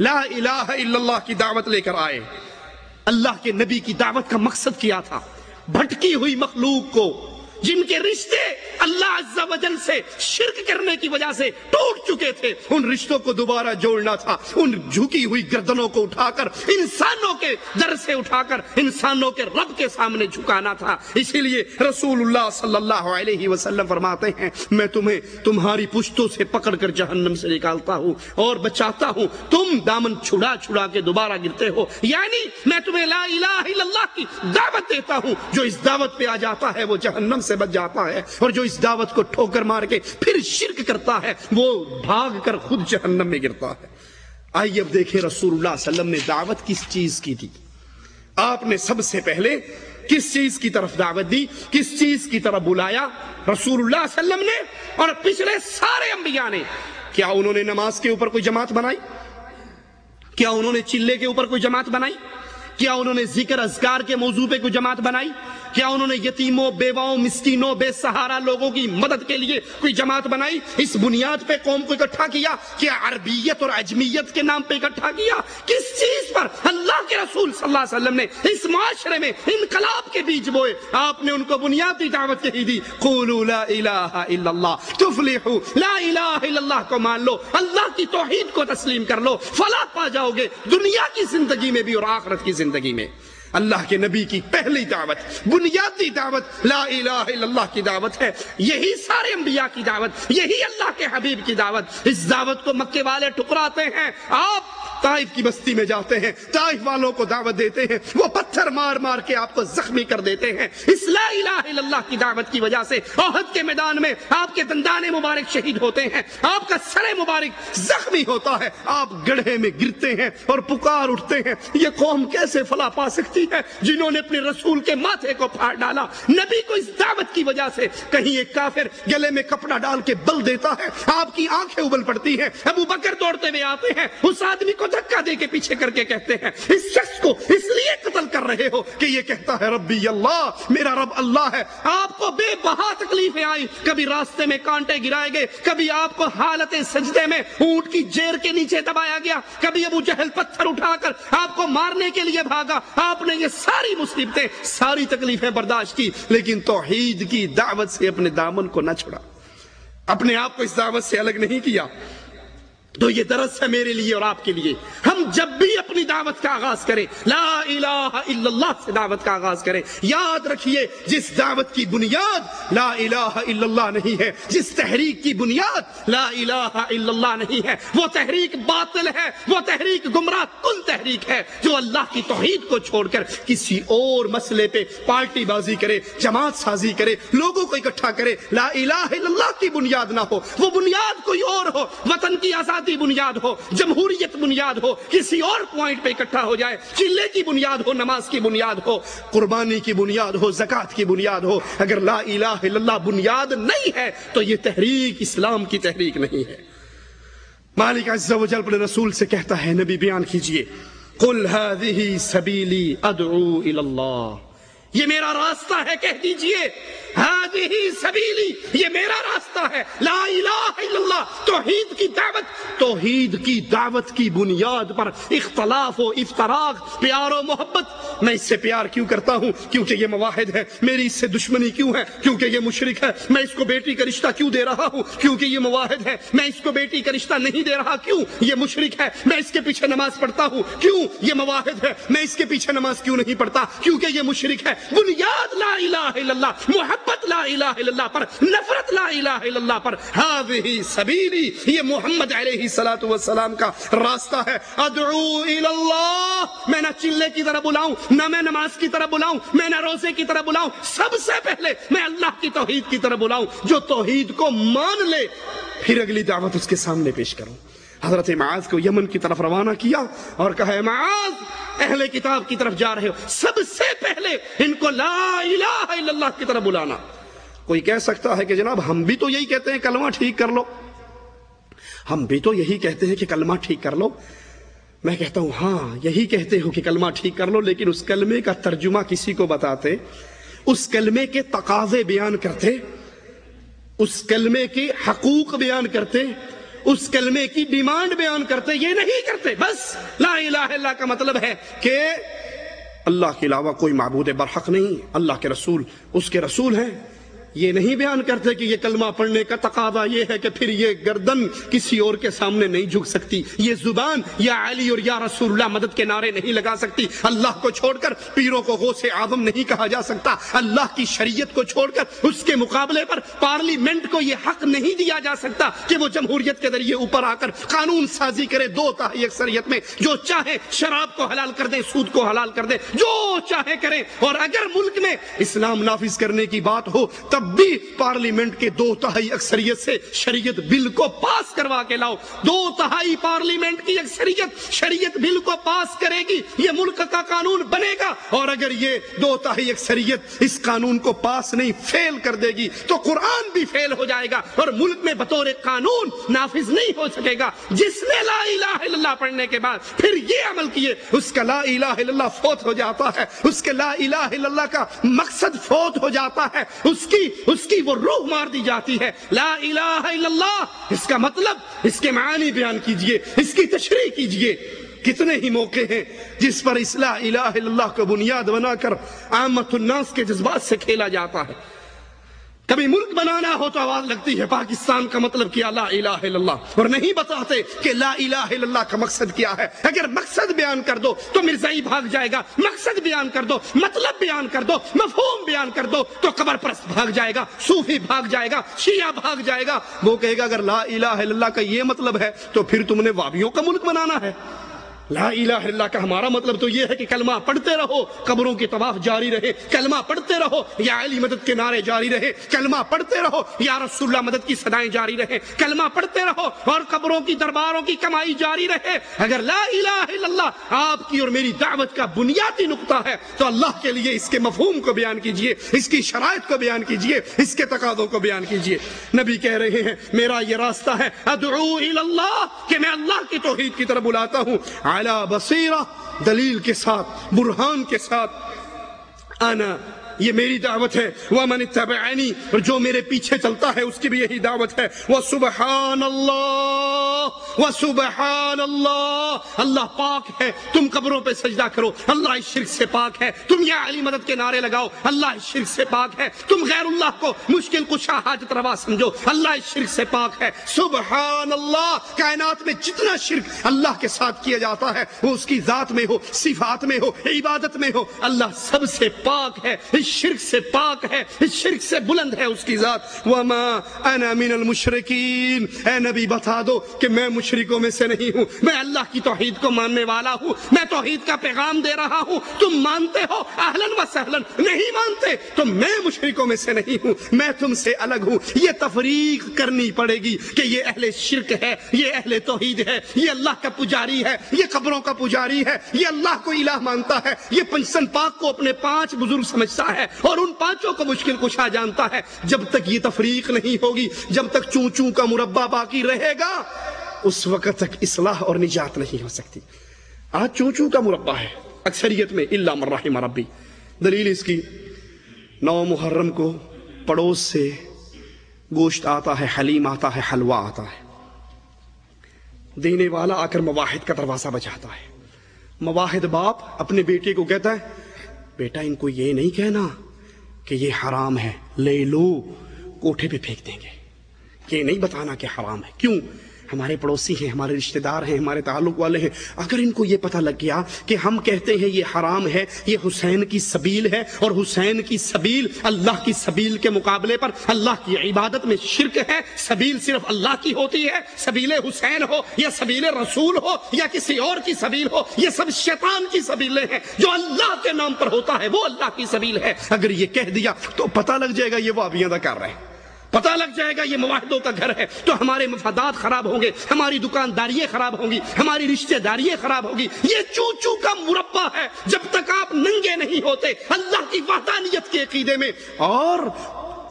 لا الہ الا اللہ کی دعوت لے کر آئے۔ اللہ کے نبی کی دعوت کا مقصد کیا تھا؟ بھٹکی ہوئی مخلوق کو جن کے رشتے اللہ عز و جل سے شرک کرنے کی وجہ سے ٹوٹ چکے تھے، ان رشتوں کو دوبارہ جوڑنا تھا، ان جھکی ہوئی گردنوں کو اٹھا کر انسانوں کے در سے اٹھا کر انسانوں کے رب کے سامنے جھکانا تھا۔ اسی لیے رسول اللہ صلی اللہ علیہ وسلم فرماتے ہیں میں تمہیں تمہاری پشتوں سے پکڑ کر جہنم سے نکالتا ہوں اور بچاتا ہوں، تم دامن چھڑا چھڑا کے دوبارہ گرتے ہو، یعنی میں تمہیں لا الہ الا اللہ کی دعوت دیتا ہوں، جو اس دعوت پہ آ جاتا ہے وہ جہنم سے بچ جاتا ہے، اور جو اس دعوت کو ٹھوکر مار کے پھر شرک کرتا ہے وہ بھاگ کر خود جہنم میں گرتا ہے۔ آئیے اب دیکھیں رسول اللہ صلی اللہ علیہ وسلم نے دعوت کس چیز کی تھی؟ آپ نے سب سے پہلے کس چیز کی طرف دعوت دی، کس چیز کی طرف بلایا رسول اللہ صلی اللہ علیہ وسلم نے اور پچھلے سارے انبیاء نے؟ کیا انہوں نے نماز کے اوپر کوئی جماعت بنائی؟ کیا انہوں نے چلے کے اوپر کوئی جماعت بنائی؟ کیا انہوں نے ذکر اذکار کے موضوع پہ کوئی جماعت بنائی؟ کیا انہوں نے یتیموں، بیواؤں، مسکینوں، بے سہارا لوگوں کی مدد کے لیے کوئی جماعت بنائی؟ اس بنیاد پہ قوم کو اکٹھا کیا؟ کیا عربیت اور عجمیت کے نام پہ اکٹھا کیا؟ کس چیز پر؟ اللہ کے رسول صلی اللہ علیہ وسلم نے اس معاشرے میں انقلاب کے بیج بوئے، آپ نے ان کو بنیادی دعوت یہی دی، قولوا لا الہ الا اللہ تفلحوا، لا الہ الا اللہ کو مان لو، اللہ کی توحید کو تسلیم کر لو، فلاح پا جاؤ گے دنیا کی زندگی میں بھی اور آخرت کی زندگی میں۔ اللہ کے نبی کی پہلی دعوت، بنیادی دعوت لا الہ الا اللہ کی دعوت ہے، یہی سارے انبیاء کی دعوت، یہی اللہ کے حبیب کی دعوت۔ اس دعوت کو مکے والے ٹکراتے ہیں، آپ طائف کی بستی میں جاتے ہیں، طائف والوں کو دعوت دیتے ہیں، وہ پتھر مار مار کے آپ کو زخمی کر دیتے ہیں۔ اس لا الہ الا اللہ کی دعوت کی وجہ سے احد کے میدان میں آپ کے دندان مبارک شہید ہوتے ہیں، آپ کا سر مبارک زخمی ہوتا ہے، آپ گڑھے میں گرتے ہیں اور پکار اٹھتے ہیں یہ قوم کیسے فلاح پا سکتی ہے جنہوں نے اپنے رسول کے ماتھے کو پھاڑ ڈالا۔ نبی کو اس دعوت کی وجہ سے کہیں ایک کافر گلے میں کپڑا ڈال کے بل دیتا ہے، آپ کی آنکھیں ابل پڑتی ہیں، ابو بکر دوڑتے ہوئے آتے ہیں، اس آدمی کو دھکا دے کے پیچھے کر کے کہتے ہیں اس شخص کو اس لیے قتل کر رہے ہو کہ یہ کہتا ہے ربی اللہ، میرا رب اللہ ہے۔ آپ کو بے بہا تکلیفیں آئیں، کبھی راستے میں کانٹے گرائے گئے، کبھی آپ کو حالت سجدے میں اونٹ کی جیر کے نیچے دبایا گیا، کبھی ابو جہل پتھر اٹھا کر آپ کو مارنے کے لیے بھاگا۔ آپ نے یہ ساری مصیبتیں، ساری تکلیفیں برداشت کی، لیکن توحید کی دعوت سے اپنے دامن کو نہ چھڑا، اپنے آپ کو اس دعوت سے الگ نہیں کیا۔ تو یہ درس ہے میرے لیے اور آپ کے لیے، ہم جب بھی اپنی دعوت کا آغاز کریں لا الہ الا اللہ سے دعوت کا آغاز کریں، یاد رکھیے جس دعوت کی بنیاد لا الہ الا اللہ نہیں ہے، جس تحریک کی بنیاد لا الہ الا اللہ نہیں ہے، وہ تحریک باطل ہے، وہ تحریک گمراہ کن تحریک ہے جو اللہ کی توحید کو چھوڑ کر کسی اور مسئلے پہ پارٹی بازی کرے، جماعت سازی کرے، لوگوں کو اکٹھا کرے۔ لا الہ الا اللہ کی بنیاد نہ ہو، وہ بنیاد کوئی اور ہو، وطن کی آزادی بنیاد ہو، جمہوریت بنیاد ہو، کسی اور پوائنٹ پہ اکٹھا ہو جائے، چلے کی بنیاد ہو، نماز کی بنیاد ہو، قربانی کی بنیاد ہو، زکوٰۃ کی بنیاد ہو، اگر لا الہ الا اللہ بنیاد نہیں ہے تو یہ تحریک اسلام کی تحریک نہیں ہے۔ مالک عز و جل اپنے رسول سے کہتا ہے، نبی بیان کیجئے، قل هذه سبیلی ادعو الی اللہ، یہ میرا راستہ ہے، کہہ دیجئے هذه سبیلی، یہ میرا راستہ ہے، لا الہ الا اللہ، توحید کی دعوت۔ توحید کی دعوت کی بنیاد پر اختلاف و افتراق، پیار و محبت، میں اس سے پیار کیوں کرتا ہوں؟ کیونکہ یہ موحد ہے۔ میری اس سے دشمنی کیوں ہے؟ کیونکہ یہ مشرک ہے۔ میں اس کو بیٹی کا رشتہ کیوں دے رہا ہوں؟ کیونکہ یہ موحد ہے۔ میں اس کو بیٹی کا رشتہ نہیں دے رہا، کیوں؟ یہ مشرک ہے۔ میں اس کے پیچھے نماز پڑھتا ہوں، کیوں؟ یہ موحد ہے۔ میں اس کے پیچھے نماز کیوں نہیں پڑھتا؟ کیونکہ یہ مشرک ہے۔ بنیاد لا الہ الا اللہ، محبت لا الہ الا اللہ پر، نفرت لا الہ الا اللہ پر۔ هذه سبیلی، یہ محمد علیہ الصلوۃ والسلام کا راستہ ہے۔ ادعو الی اللہ، میں نہ چلے کی طرح بلاؤں، نہ میں نماز کی طرح بلاؤں، میں نہ روزے کی طرح بلاؤں، سب سے پہلے میں اللہ کی توحید کی طرح بلاؤں۔ جو توحید کو مان لے پھر اگلی دعوت اس کے سامنے پیش کروں۔ حضرت معاذ کو یمن کی طرف روانہ کیا اور کہا، معاذ اہل کتاب کی طرف جا رہے ہو، سب سے پہلے ان کو لا الہ الا اللہ کی طرف بلانا۔ کوئی کہہ سکتا ہے کہ جناب ہم بھی تو یہی کہتے ہیں کلمہ ٹھیک کر لو، ہم بھی تو یہی کہتے ہیں کہ کلمہ ٹھیک کر لو۔ میں کہتا ہوں ہاں یہی کہتے ہو کہ کلمہ ٹھیک کر لو، لیکن اس کلمے کا ترجمہ کسی کو بتاتے، اس کلمے کے تقاضے بیان کرتے، اس کلمے کے حقوق بیان کرتے، اس کلمے کی ڈیمانڈ بیان کرتے، یہ نہیں کرتے۔ بس لا الہ الا اللہ کا مطلب ہے کہ اللہ کے علاوہ کوئی معبود برحق نہیں، اللہ کے رسول اس کے رسول ہیں، یہ نہیں بیان کرتے کہ یہ کلمہ پڑھنے کا تقاضا یہ ہے کہ پھر یہ گردن کسی اور کے سامنے نہیں جھک سکتی، یہ زبان یا علی اور یا رسول اللہ مدد کے نعرے نہیں لگا سکتی، اللہ کو چھوڑ کر پیروں کو غوث اعظم نہیں کہا جا سکتا، اللہ کی شریعت کو چھوڑ کر اس کے مقابلے پر پارلیمنٹ کو یہ حق نہیں دیا جا سکتا کہ وہ جمہوریت کے ذریعے اوپر آ کر قانون سازی کرے 2/3 اکثریت میں، جو چاہے شراب کو حلال کر دیں، سود کو حلال کر دیں، جو چاہے کریں، اور اگر ملک میں اسلام نافذ کرنے کی بات ہو تب بھی پارلیمنٹ کے 2/3 اکثریت سے شریعت بل کو پاس کروا کے لاؤ۔ 2/3 پارلیمنٹ کی اکثریت شریعت بل کو پاس کرے گی، یہ ملک کا قانون بنے گا، اور اگر یہ 2/3 اکثریت اس قانون کو پاس نہیں فیل کر دے گی تو قرآن بھی فیل ہو جائے گا اور ملک میں بطور قانون نافذ نہیں ہو سکے گا۔ جس نے لا الہ الا اللہ پڑھنے کے بعد پھر یہ عمل کیے، اس کا لا الہ الا اللہ فوت ہو جاتا ہے، اس کے لا الہ الا اللہ کا مقصد فوت ہو جاتا ہے، اس کی وہ روح مار دی جاتی ہے۔ لا الہ الا اللہ، اس کا مطلب، اس کے معانی بیان کیجئے، اس کی تشریح کیجئے۔ کتنے ہی موقع ہیں جس پر اس لا الہ الا اللہ کو بنیاد بنا کر عامت الناس کے جذبات سے کھیلا جاتا ہے۔ کبھی ملک بنانا ہو تو آواز لگتی ہے پاکستان کا مطلب کیا لا الہ الا اللہ، اور نہیں بتاتے کہ لا الہ الا اللہ کا مقصد کیا ہے۔ اگر مقصد بیان کر دو تو مرزائی بھاگ جائے گا، مقصد بیان کر دو، مطلب بیان کر دو، مفہوم بیان کر دو تو قبر پرست بھاگ جائے گا، صوفی بھاگ جائے گا، شیعہ بھاگ جائے گا۔ وہ کہے گا اگر لا الہ الا اللہ کا یہ مطلب ہے تو پھر تم نے وابیوں کا ملک بنانا ہے۔ لا الہ الا اللہ کا ہمارا مطلب تو یہ ہے کہ کلمہ پڑھتے رہو، قبروں کی طواف جاری رہے، کلمہ پڑھتے رہو، یا علی مدد کے نعرے جاری رہے، کلمہ پڑھتے رہو، یا رسول اللہ مدد کی صدائیں جاری رہے، کلمہ پڑھتے رہو اور قبروں کی درباروں کی کمائی جاری رہے۔ اگر لا الہ الا اللہ آپ کی اور میری دعوت کا بنیادی نقطہ ہے تو اللہ کے لیے اس کے مفہوم کو بیان کیجئے، اس کی شرائط کو بیان کیجئے، اس کے تقاضوں کو بیان کیجئے۔ نبی کہہ رہے ہیں میرا یہ راستہ ہے ادعو الی اللہ، کہ میں اللہ کی توحید کی طرف بلاتا ہوں، علی بصیرہ، دلیل کے ساتھ، برہان کے ساتھ، انا، یہ میری دعوت ہے، ومن اتبعنی، اور جو میرے پیچھے چلتا ہے اس کی بھی یہی دعوت ہے، وسبحان اللہ، وسبحان اللہ، اللہ پاک ہے، تم قبروں پہ سجدہ کرو، اللہ اس شرک سے پاک ہے، تم یا علی مدد کے نعرے لگاؤ، اللہ اس شرک سے پاک ہے، تم غیر اللہ کو مشکل کشا حاجت روا سمجھو، اللہ اس شرک سے پاک ہے۔ سبحان اللہ، کائنات میں جتنا شرک اللہ کے ساتھ کیا جاتا ہے وہ اس کی ذات میں ہو، صفات میں ہو، عبادت میں ہو، اللہ سب سے پاک ہے، اس شرک سے پاک ہے، اس شرک سے بلند ہے اس کی ذات۔ وما انا من المشرکین، اے نبی بتا دو کہ میں مشرکوں میں سے نہیں ہوں، میں اللہ کی توحید کو ماننے والا ہوں، میں توحید کا پیغام دے رہا ہوں، تم مانتے ہو اہلاً و سہلاً، نہیں مانتے تو میں مشرکوں میں سے نہیں ہوں، میں تم سے الگ ہوں۔ یہ تفریق کرنی پڑے گی کہ یہ اہل شرک ہے، یہ اہل توحید ہے، یہ اللہ کا پجاری ہے، یہ قبروں کا پجاری ہے، یہ اللہ کو الہ مانتا ہے، یہ پنجتن پاک کو اپنے 5 بزرگ سمجھتا ہے اور ان 5 کو مشکل کشا جانتا ہے۔ جب تک یہ تفریق نہیں ہوگی، جب تک چوں چوں کا مربع باقی رہے گا، اس وقت تک اصلاح اور نجات نہیں ہو سکتی۔ آج چوں چوں کا مربع ہے اکثریت میں، الا من رحم ربی۔ دلیل اس کی 9 محرم کو پڑوس سے گوشت آتا ہے، حلیم آتا ہے، حلوہ آتا ہے، دینے والا آ کر مواحد کا دروازہ بجاتا ہے۔ مواحد باپ اپنے بیٹے کو کہتا ہے بیٹا ان کو یہ نہیں کہنا کہ یہ حرام ہے، لے لو، کوٹھے پہ پھینک دیں گے، یہ نہیں بتانا کہ حرام ہے۔ کیوں؟ ہمارے پڑوسی ہیں، ہمارے رشتہ دار ہیں، ہمارے تعلق والے ہیں، اگر ان کو یہ پتہ لگ گیا کہ ہم کہتے ہیں یہ حرام ہے، یہ حسین کی سبیل ہے، اور حسین کی سبیل اللہ کی سبیل کے مقابلے پر اللہ کی عبادت میں شرک ہے، سبیل صرف اللہ کی ہوتی ہے، سبیل حسین ہو یا سبیل رسول ہو یا کسی اور کی سبیل ہو، یہ سب شیطان کی سبیلیں ہیں، جو اللہ کے نام پر ہوتا ہے وہ اللہ کی سبیل ہے۔ اگر یہ کہہ دیا تو پتہ لگ جائے گا یہ وابیاں دا کر رہے ہیں، پتہ لگ جائے گا یہ مواحدوں کا گھر ہے، تو ہمارے مفادات خراب ہوں گے، ہماری دکانداریاں خراب ہوں گی، ہماری رشتہ داریاں خراب ہوگی۔ یہ چوں چوں کا مربع ہے، جب تک آپ ننگے نہیں ہوتے اللہ کی وحدانیت کے عقیدے میں اور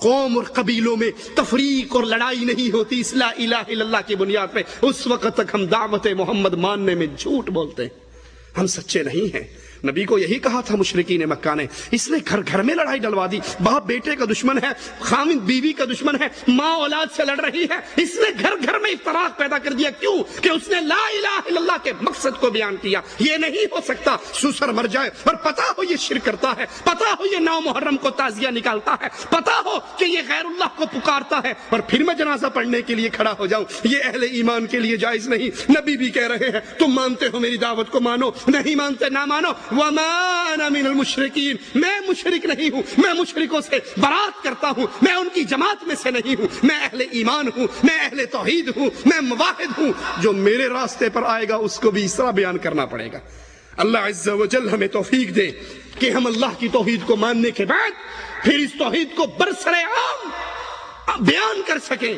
قوم اور قبیلوں میں تفریق اور لڑائی نہیں ہوتی اس لا الہ الا اللہ کی بنیاد پہ، اس وقت تک ہم دعوت محمد ماننے میں جھوٹ بولتے ہیں، ہم سچے نہیں ہیں۔ نبی کو یہی کہا تھا مشرکین مکہ نے، اس نے گھر گھر میں لڑائی ڈلوا دی، باپ بیٹے کا دشمن ہے، خاوند بیوی کا دشمن ہے، ماں اولاد سے لڑ رہی ہے، اس نے گھر گھر میں افتراق پیدا کر دیا۔ کیوں؟ کہ اس نے لا الہ الا اللہ کے مقصد کو بیان کیا۔ یہ نہیں ہو سکتا سسر مر جائے اور پتا ہو یہ شرک کرتا ہے، پتا ہو یہ 9 محرم کو تعزیہ نکالتا ہے، پتا ہو کہ یہ غیر اللہ کو پکارتا ہے، اور پھر میں جنازہ پڑھنے کے لیے کھڑا ہو جاؤں، یہ اہل ایمان کے لیے جائز نہیں۔ نبی بھی کہہ رہے ہیں تم مانتے ہو میری دعوت کو مانو، نہیں مانتے نہ مانو۔ وما انا من المشرکین، میں مشرک نہیں ہوں، میں مشرکوں سے برات کرتا ہوں، میں ان کی جماعت میں سے نہیں ہوں، میں اہل ایمان ہوں، میں اہل توحید ہوں، میں موحد ہوں۔ جو میرے راستے پر آئے گا اس کو بھی اس طرح بیان کرنا پڑے گا۔ اللہ عز و جل ہمیں توفیق دے کہ ہم اللہ کی توحید کو ماننے کے بعد پھر اس توحید کو برسر عام بیان کر سکیں،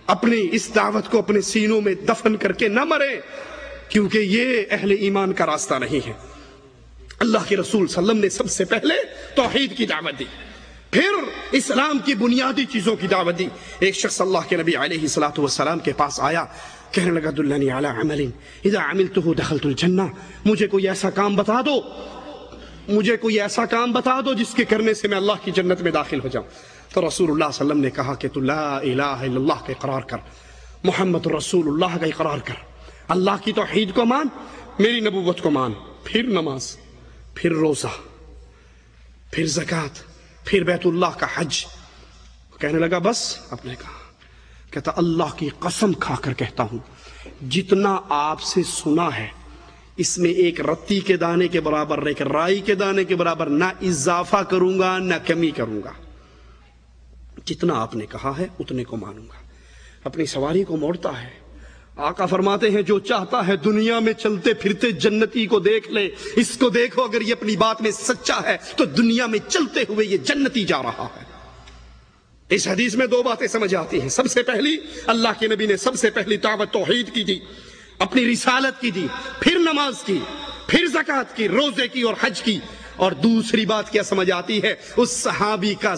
اپنی اس دعوت کو اپنے سینوں میں دفن کر کے نہ مریں، کیونکہ یہ اہل ایمان کا راستہ نہیں ہے۔ اللہ کے رسول صلی اللہ علیہ وسلم نے سب سے پہلے توحید کی دعوت دی، پھر اسلام کی بنیادی چیزوں کی دعوت دی۔ ایک شخص اللہ کے نبی علیہ الصلوۃ والسلام کے پاس آیا، کہنے لگا دلنی علی عمل اذا عملته دخلت الجنہ، مجھے کوئی ایسا کام بتا دو، مجھے کوئی ایسا کام بتا دو جس کے کرنے سے میں اللہ کی جنت میں داخل ہو جاؤں۔ تو رسول اللہ صلی اللہ علیہ وسلم نے کہا کہ تو لا الہ الا اللہ کا اقرار کر، محمد رسول اللہ کا اقرار کر، اللہ کی توحید کو مان، میری نبوت کو مان، پھر نماز، پھر روزہ، پھر زکوٰۃ، پھر بیت اللہ کا حج۔ کہنے لگا بس؟ آپ نے کہا، کہتا اللہ کی قسم کھا کر کہتا ہوں جتنا آپ سے سنا ہے اس میں ایک رتی کے دانے کے برابر، ایک رائی کے دانے کے برابر نہ اضافہ کروں گا نہ کمی کروں گا، جتنا آپ نے کہا ہے اتنے کو مانوں گا۔ اپنی سواری کو موڑتا ہے، آقا فرماتے ہیں جو چاہتا ہے دنیا میں چلتے پھرتے جنتی کو دیکھ لے، اس کو دیکھو اگر یہ اپنی بات میں سچا ہے تو دنیا میں چلتے ہوئے یہ جنتی جا رہا ہے۔ اس حدیث میں 2 باتیں سمجھ آتی ہیں۔ سب سے پہلی، اللہ کے نبی نے سب سے پہلی دعوت توحید کی دی، اپنی رسالت کی دی، پھر نماز کی، پھر زکوٰۃ کی، روزے کی اور حج کی۔ اور دوسری بات کیا سمجھ آتی ہے؟ اس صحابی کا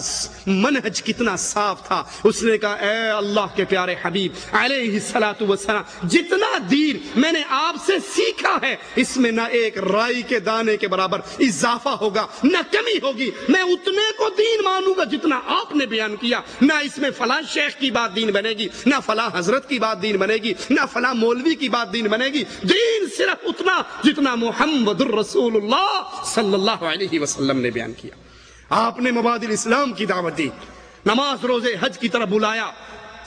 منہج کتنا صاف تھا۔ اس نے کہا اے اللہ کے پیارے حبیب علیہ الصلوۃ والسلام، جتنا دین میں نے آپ سے سیکھا ہے اس میں نہ ایک رائی کے دانے کے برابر اضافہ ہوگا نہ کمی ہوگی، میں اتنے کو دین مانوں گا جتنا آپ نے بیان کیا، نہ اس میں فلاں شیخ کی بات دین بنے گی، نہ فلاں حضرت کی بات دین بنے گی، نہ فلاں مولوی کی بات دین بنے گی، دین صرف اتنا جتنا محمد الرسول اللہ صلی اللہ علیہ وسلم نے بیان کیا۔ آپ نے مبادئ اسلام کی دعوت دی، نماز روزے حج کی طرف بلایا،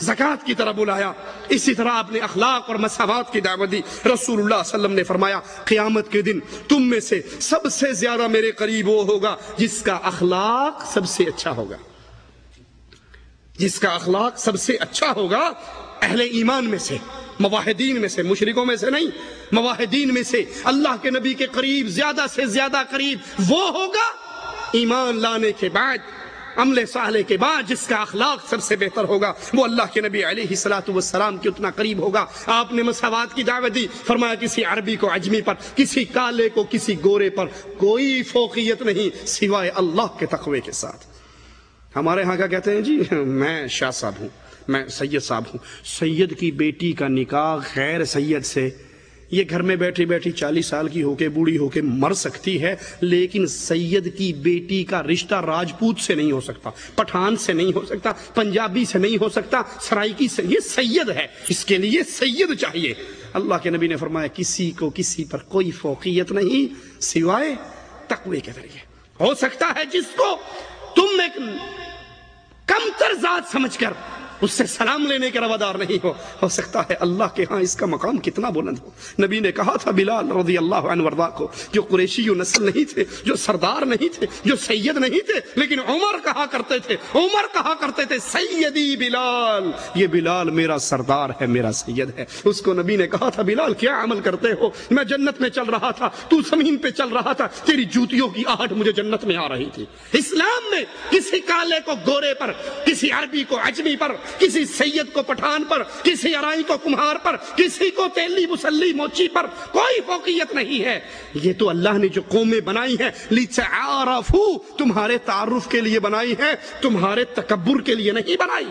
زکوٰۃ کی طرف بلایا، اسی طرح آپ نے اخلاق اور مساوات کی دعوت دی۔ رسول اللہ صلی اللہ علیہ وسلم نے فرمایا قیامت کے دن تم میں سے سب سے زیادہ میرے قریب وہ ہوگا جس کا اخلاق سب سے اچھا ہوگا، جس کا اخلاق سب سے اچھا ہوگا، اہل ایمان میں سے، موحدین میں سے، مشرکوں میں سے نہیں، موحدین میں سے، اللہ کے نبی کے قریب زیادہ سے زیادہ قریب وہ ہوگا ایمان لانے کے بعد، عمل صالح کے بعد جس کا اخلاق سب سے بہتر ہوگا، وہ اللہ کے نبی علیہ الصلوۃ والسلام کے اتنا قریب ہوگا۔ آپ نے مساوات کی دعوت دی، فرمایا کسی عربی کو عجمی پر، کسی کالے کو کسی گورے پر کوئی فوقیت نہیں سوائے اللہ کے تقوی کے ساتھ۔ ہمارے ہاں کیا کہتے ہیں جی، میں شاہ صاحب ہوں، میں سید صاحب ہوں، سید کی بیٹی کا نکاح غیر سید سے، یہ گھر میں بیٹھی بیٹھی 40 سال کی ہو کے بوڑھی ہو کے مر سکتی ہے، لیکن سید کی بیٹی کا رشتہ راجپوت سے نہیں ہو سکتا، پٹھان سے نہیں ہو سکتا، پنجابی سے نہیں ہو سکتا، سرائکی سے، یہ سید ہے، اس کے لیے سید چاہیے۔ اللہ کے نبی نے فرمایا کسی کو کسی پر کوئی فوقیت نہیں سوائے تقوی کے ذریعے۔ ہو سکتا ہے جس کو تم ایک کم تر ذات سمجھ کر اس سے سلام لینے کے روادار نہیں ہو سکتا ہے اللہ کے ہاں اس کا مقام کتنا بلند ہو۔ نبی نے کہا تھا بلال رضی اللہ عنہ وارضا کو، جو قریشی و نسل نہیں تھے، جو سردار نہیں تھے، جو سید نہیں تھے، لیکن عمر کہا کرتے تھے سیدی بلال، یہ بلال میرا سردار ہے، میرا سید ہے۔ اس کو نبی نے کہا تھا بلال کیا عمل کرتے ہو؟ میں جنت میں چل رہا تھا، تو زمین پہ چل رہا تھا، تیری جوتیوں کی آہٹ مجھے جنت میں آ رہی تھی۔ اسلام میں کسی کالے کو گورے پر، کسی عربی کو عجمی پر، کسی سید کو پٹھان پر، کسی ارائی کو کمہار پر، کسی کو تیلی مسلی موچی پر کوئی فوقیت نہیں ہے۔ یہ تو اللہ نے جو قومیں بنائی ہیں لِتَعَارَفُوا، تمہارے تعارف کے لیے بنائی ہے، تمہارے تکبر کے لیے نہیں بنائی۔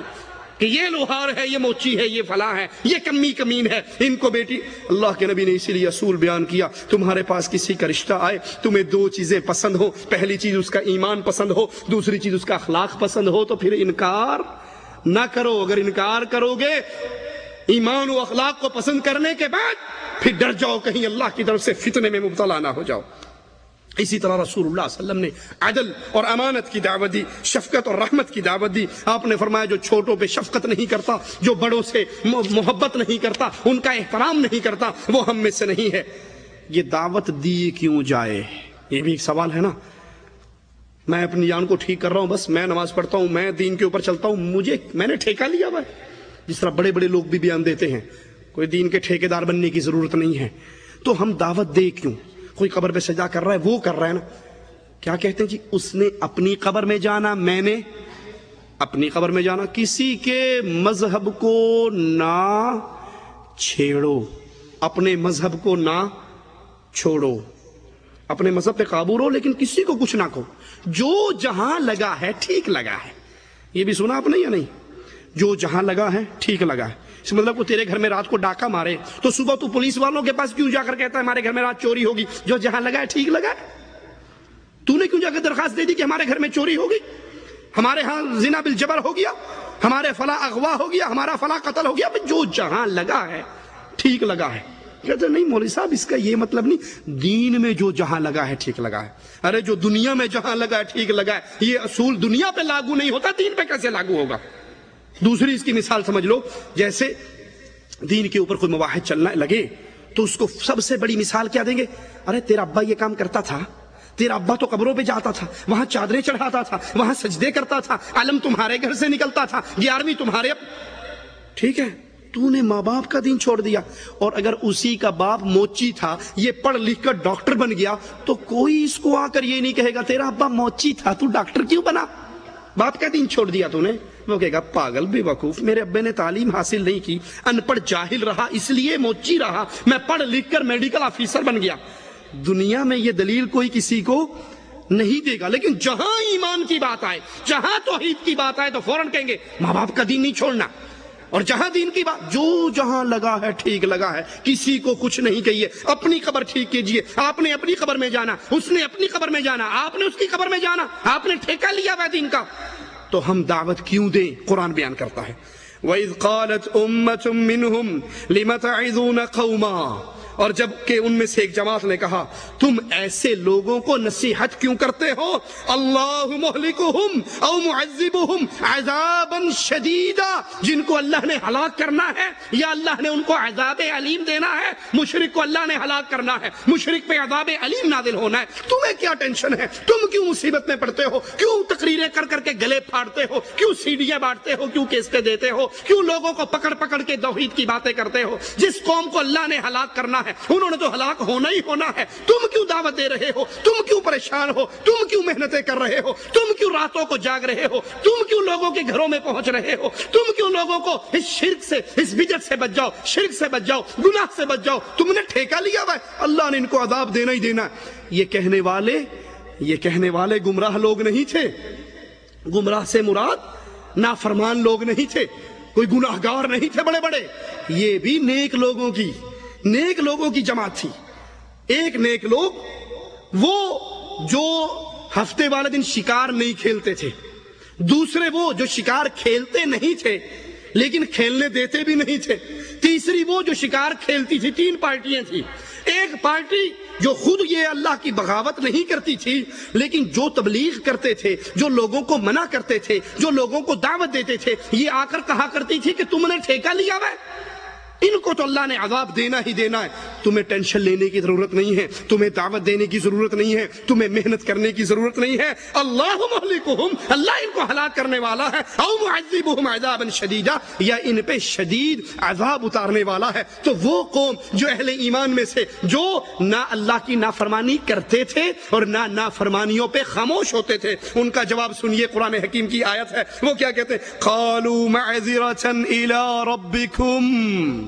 کہ یہ لوہار ہے، یہ موچی ہے، یہ فلاں ہے، یہ کمی کمین ہے، ان کو بیٹی۔ اللہ کے نبی نے اسی لیے اصول بیان کیا، تمہارے پاس کسی کا رشتہ آئے، تمہیں دو چیزیں پسند ہو، پہلی چیز اس کا ایمان پسند ہو، دوسری چیز اس کا اخلاق پسند ہو، تو پھر انکار نہ کرو۔ اگر انکار کرو گے ایمان و اخلاق کو پسند کرنے کے بعد، پھر ڈر جاؤ کہیں اللہ کی طرف سے فتنے میں مبتلا نہ ہو جاؤ۔ اسی طرح رسول اللہ صلی اللہ علیہ وسلم نے عدل اور امانت کی دعوت دی، شفقت اور رحمت کی دعوت دی۔ آپ نے فرمایا جو چھوٹوں پہ شفقت نہیں کرتا، جو بڑوں سے محبت نہیں کرتا، ان کا احترام نہیں کرتا، وہ ہم میں سے نہیں ہے۔ یہ دعوت دی کیوں جائے، یہ بھی ایک سوال ہے نا۔ میں اپنی جان کو ٹھیک کر رہا ہوں، بس میں نماز پڑھتا ہوں، میں دین کے اوپر چلتا ہوں، میں نے ٹھیکہ لیا ہوا ہے۔ جس طرح بڑے بڑے لوگ بھی بیان دیتے ہیں، کوئی دین کے ٹھیکیدار بننے کی ضرورت نہیں ہے۔ تو ہم دعوت دے کیوں؟ کوئی قبر پہ سجدہ کر رہا ہے، وہ کر رہا ہے نا، کیا کہتے ہیں جی، اس نے اپنی قبر میں جانا، میں نے اپنی قبر میں جانا۔ کسی کے مذہب کو نہ چھیڑو، اپنے مذہب کو نہ چھوڑو، اپنے مذہب پہ قابو رہو، لیکن کسی کو کچھ نہ کہو۔ جو جہاں لگا ہے ٹھیک لگا ہے، یہ بھی سنا آپ نے یا نہیں؟ جو جہاں لگا ہے ٹھیک لگا ہے، اس مطلب کو تیرے گھر میں رات کو ڈاکہ مارے تو صبح تو پولیس والوں کے پاس کیوں جا کر کہتا ہے ہمارے گھر میں رات چوری ہوگی؟ جو جہاں لگا ہے ٹھیک لگا ہے۔ تو نے کیوں جا کے درخواست دے دی کہ ہمارے گھر میں چوری ہوگی، ہمارے ہاں زنا بالجبر ہو گیا، ہمارے فلاں اغوا ہو گیا، ہمارا فلاں قتل ہو گیا؟ جو جہاں لگا ہے ٹھیک لگا ہے۔ کہتے نہیں مولوی صاحب اس کا یہ مطلب نہیں، دین میں جو جہاں لگا ہے ٹھیک لگا ہے۔ ارے جو دنیا میں جہاں لگا ہے ٹھیک لگا ہے، یہ اصول دنیا پہ لاگو نہیں ہوتا، دین پہ کیسے لاگو ہوگا؟ دوسری اس کی مثال سمجھ لو، جیسے دین کے اوپر کوئی مواحد چلنا لگے تو اس کو سب سے بڑی مثال کیا دیں گے؟ ارے تیرا ابا یہ کام کرتا تھا، تیرا ابا تو قبروں پہ جاتا تھا، وہاں چادریں چڑھاتا تھا، وہاں سجدے کرتا تھا، علم تمہارے گھر سے نکلتا تھا، 11ویں تمہارے۔ ٹھیک ہے، تو نے ماں باپ کا دین چھوڑ دیا، اور اگر اسی کا باپ موچی تھا، یہ پڑھ لکھ کر ڈاکٹر بن گیا، تو کوئی اس کو آ کر یہ نہیں کہے گا تیرا ابا موچی تھا تو ڈاکٹر کیوں بنا، باپ کا دین چھوڑ دیا تو نے۔ وہ کہے گا پاگل بے وقوف، میرے ابے نے تعلیم حاصل نہیں کی، ان پڑھ جاہل رہا، اس لیے موچی رہا، میں پڑھ لکھ کر میڈیکل آفیسر بن گیا۔ دنیا میں یہ دلیل کوئی کسی کو نہیں دے گا، لیکن جہاں ایمان کی بات آئے، جہاں توحید کی بات آئے تو فوراً کہیں گے ماں باپ کا دین نہیں چھوڑنا۔ اور جہاں دین کی بات، جو جہاں لگا ہے ٹھیک لگا ہے، کسی کو کچھ نہیں کہیے، اپنی قبر ٹھیک کیجئے۔ آپ نے اپنی قبر میں جانا، اس نے اپنی قبر میں جانا، آپ نے اس کی قبر میں جانا، آپ نے ٹھیکہ لیا ہوا دین کا، تو ہم دعوت کیوں دیں؟ قرآن بیان کرتا ہے وَإِذْ قَالَتْ أُمَّةٌ مِّنْهُمْ لِمَ تَعِظُونَ قَوْمًا، اور جب کہ ان میں سے ایک جماعت نے کہا تم ایسے لوگوں کو نصیحت کیوں کرتے ہو، اللہ مہلکہم او معذبہم عذابا شدیدا، جن کو اللہ نے ہلاک کرنا ہے یا اللہ نے ان کو عذاب علیم دینا ہے۔ مشرک کو اللہ نے ہلاک کرنا ہے، مشرک پہ عذاب علیم نازل ہونا ہے، تمہیں کیا ٹینشن ہے؟ تم کیوں مصیبت میں پڑتے ہو؟ کیوں تقریریں کر کر کے گلے پھاڑتے ہو؟ کیوں سیڑیاں بانٹتے ہو؟ کیوں کیسٹیں دیتے ہو؟ کیوں لوگوں کو پکڑ پکڑ کے توحید کی باتیں کرتے ہو؟ جس قوم کو اللہ نے ہلاک کرنا ہے انہوں نے تو ہلاک ہونا ہی ہونا ہے، تم کیوں دعوت دے رہے ہو؟ تم کیوں پریشان ہو؟ تم کیوں محنتیں کر رہے ہو؟ تم کیوں راتوں کو جاگ رہے ہو؟ تم کیوں لوگوں کے گھروں میں پہنچ رہے ہو؟ تم کیوں لوگوں کو اس شرک سے، اس بدعت سے بچ جاؤ، شرک سے بچ جاؤ، گناہ سے بچ جاؤ، تم نے ٹھیکہ لیا ہوا ہے، اللہ نے ان کو عذاب دینا ہی دینا ہے۔ یہ کہنے والے گمراہ لوگ نہیں تھے، گمراہ سے مراد نافرمان لوگ نہیں تھے، کوئی گناہگار نہیں تھے بڑے بڑے، یہ بھی نیک لوگوں کی جماعت تھی۔ ایک نیک لوگ وہ جو ہفتے والے دن شکار نہیں کھیلتے تھے، دوسرے وہ جو شکار کھیلتے نہیں تھے لیکن کھیلنے دیتے بھی نہیں تھے، تیسری وہ جو شکار کھیلتی تھی۔ 3 پارٹیاں تھیں۔ ایک پارٹی جو خود یہ اللہ کی بغاوت نہیں کرتی تھی لیکن جو تبلیغ کرتے تھے، جو لوگوں کو منع کرتے تھے، جو لوگوں کو دعوت دیتے تھے، یہ آ کر کہا کرتی تھی کہ تم نے ٹھیکہ لیا ہوا ہے، ان کو تو اللہ نے عذاب دینا ہی دینا ہے، تمہیں ٹینشن لینے کی ضرورت نہیں ہے، تمہیں دعوت دینے کی ضرورت نہیں ہے، تمہیں محنت کرنے کی ضرورت نہیں ہے، اللہ مہلکہم، اللہ ان کو ہلاک کرنے والا ہے، او معذبہم عذابا شدیدا، یا ان پہ شدید عذاب اتارنے والا ہے۔ تو وہ قوم جو اہل ایمان میں سے جو نہ اللہ کی نافرمانی کرتے تھے اور نہ نافرمانیوں پہ خاموش ہوتے تھے، ان کا جواب سنیے، قرآن حکیم کی آیت ہے، وہ کیا کہتے ہیں؟ قالوا معذرة إلى ربكم،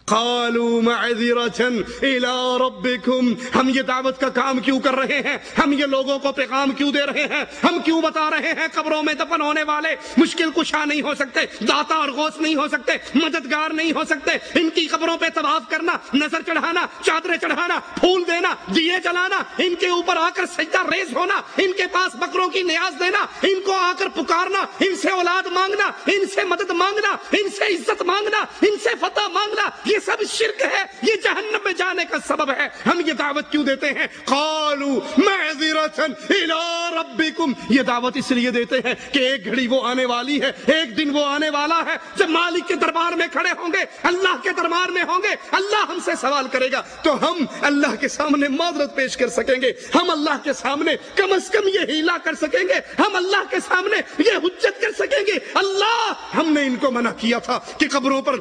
قالوا معذرة إلى ربكم، ہم یہ دعوت کا کام کیوں کر رہے ہیں؟ ہم یہ لوگوں کو پیغام کیوں دے رہے ہیں؟ ہم کیوں بتا رہے ہیں قبروں میں دفن ہونے والے مشکل کشا نہیں ہو سکتے، داتا اور غوث نہیں ہو سکتے، مددگار نہیں ہو سکتے؟ ان کی قبروں پہ طواف کرنا، نظر چڑھانا، چادریں چڑھانا، پھول دینا، دیے جلانا، ان کے اوپر آ کر سجدہ ریز ہونا، ان کے پاس بکروں کی نیاز دینا، ان کو آ کر پکارنا، ان سے اولاد مانگنا، ان سے مدد مانگنا، ان سے عزت مانگنا، ان سے فتح مانگنا، یہ سب شرک ہے، یہ جہنم میں جانے کا سبب ہے۔ ہم یہ دعوت کیوں دیتے ہیں؟ قالوا معذرة الى ربکم، یہ دعوت اس لیے دیتے ہیں کہ ایک گھڑی وہ آنے والی ہے، ایک دن وہ آنے والا ہے جب مالک کے دربار میں کھڑے ہوں گے، اللہ کے دربار میں ہوں گے، اللہ ہم سے سوال کرے گا تو ہم اللہ کے سامنے معذرت پیش کر سکیں گے، ہم اللہ کے سامنے کم از کم یہ ہیلا کر سکیں گے، ہم اللہ کے سامنے یہ حجت کر سکیں گے، اللہ ہم نے ان کو منع کیا تھا کہ قبروں پر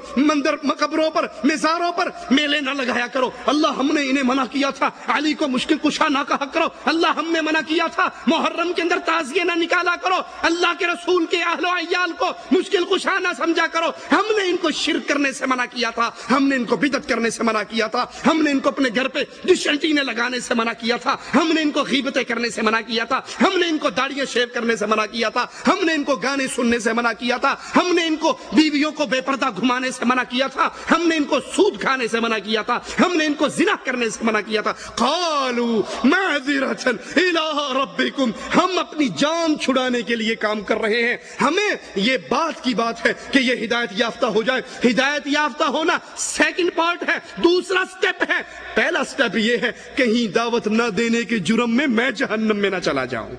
قبروں پر مزاروں پر میلے نہ لگایا کرو، اللہ ہم نے انہیں منع کیا تھا علی کو مشکل کشا نہ کہا کرو، اللہ ہم نے منع کیا تھا محرم کے اندر تعزیے نہ نکالا کرو، اللہ کے رسول کے اہل و عیال کو مشکل کشا نہ سمجھا کرو، ہم نے ان کو شرک کرنے سے منع کیا تھا، ہم نے ان کو بدعت کرنے سے منع کیا تھا، ہم نے ان کو اپنے گھر پہ ڈش اینٹینے لگانے سے منع کیا تھا، ہم نے ان کو غیبتیں کرنے سے منع کیا تھا، ہم نے ان کو داڑیاں شیو کرنے سے منع کیا تھا، ہم نے ان کو گانے سننے سے منع کیا تھا، ہم نے ان کو بیویوں کو بے پردہ گھمانے سے منع کیا تھا، ہم نے ان کو سود کھانے سے منع کیا تھا، ہم نے ان کو زنا کرنے سے منع کیا تھا۔ قالوا معذرة الى ربکم، ہم اپنی جان چھڑانے کے لیے کام کر رہے ہیں، ہمیں یہ بات کی بات ہے کہ یہ ہدایت یافتہ ہو جائے، ہدایت یافتہ ہونا سیکنڈ پارٹ ہے، دوسرا سٹیپ ہے، پہلا سٹیپ یہ ہے کہیں دعوت نہ دینے کے جرم میں میں جہنم میں نہ چلا جاؤں۔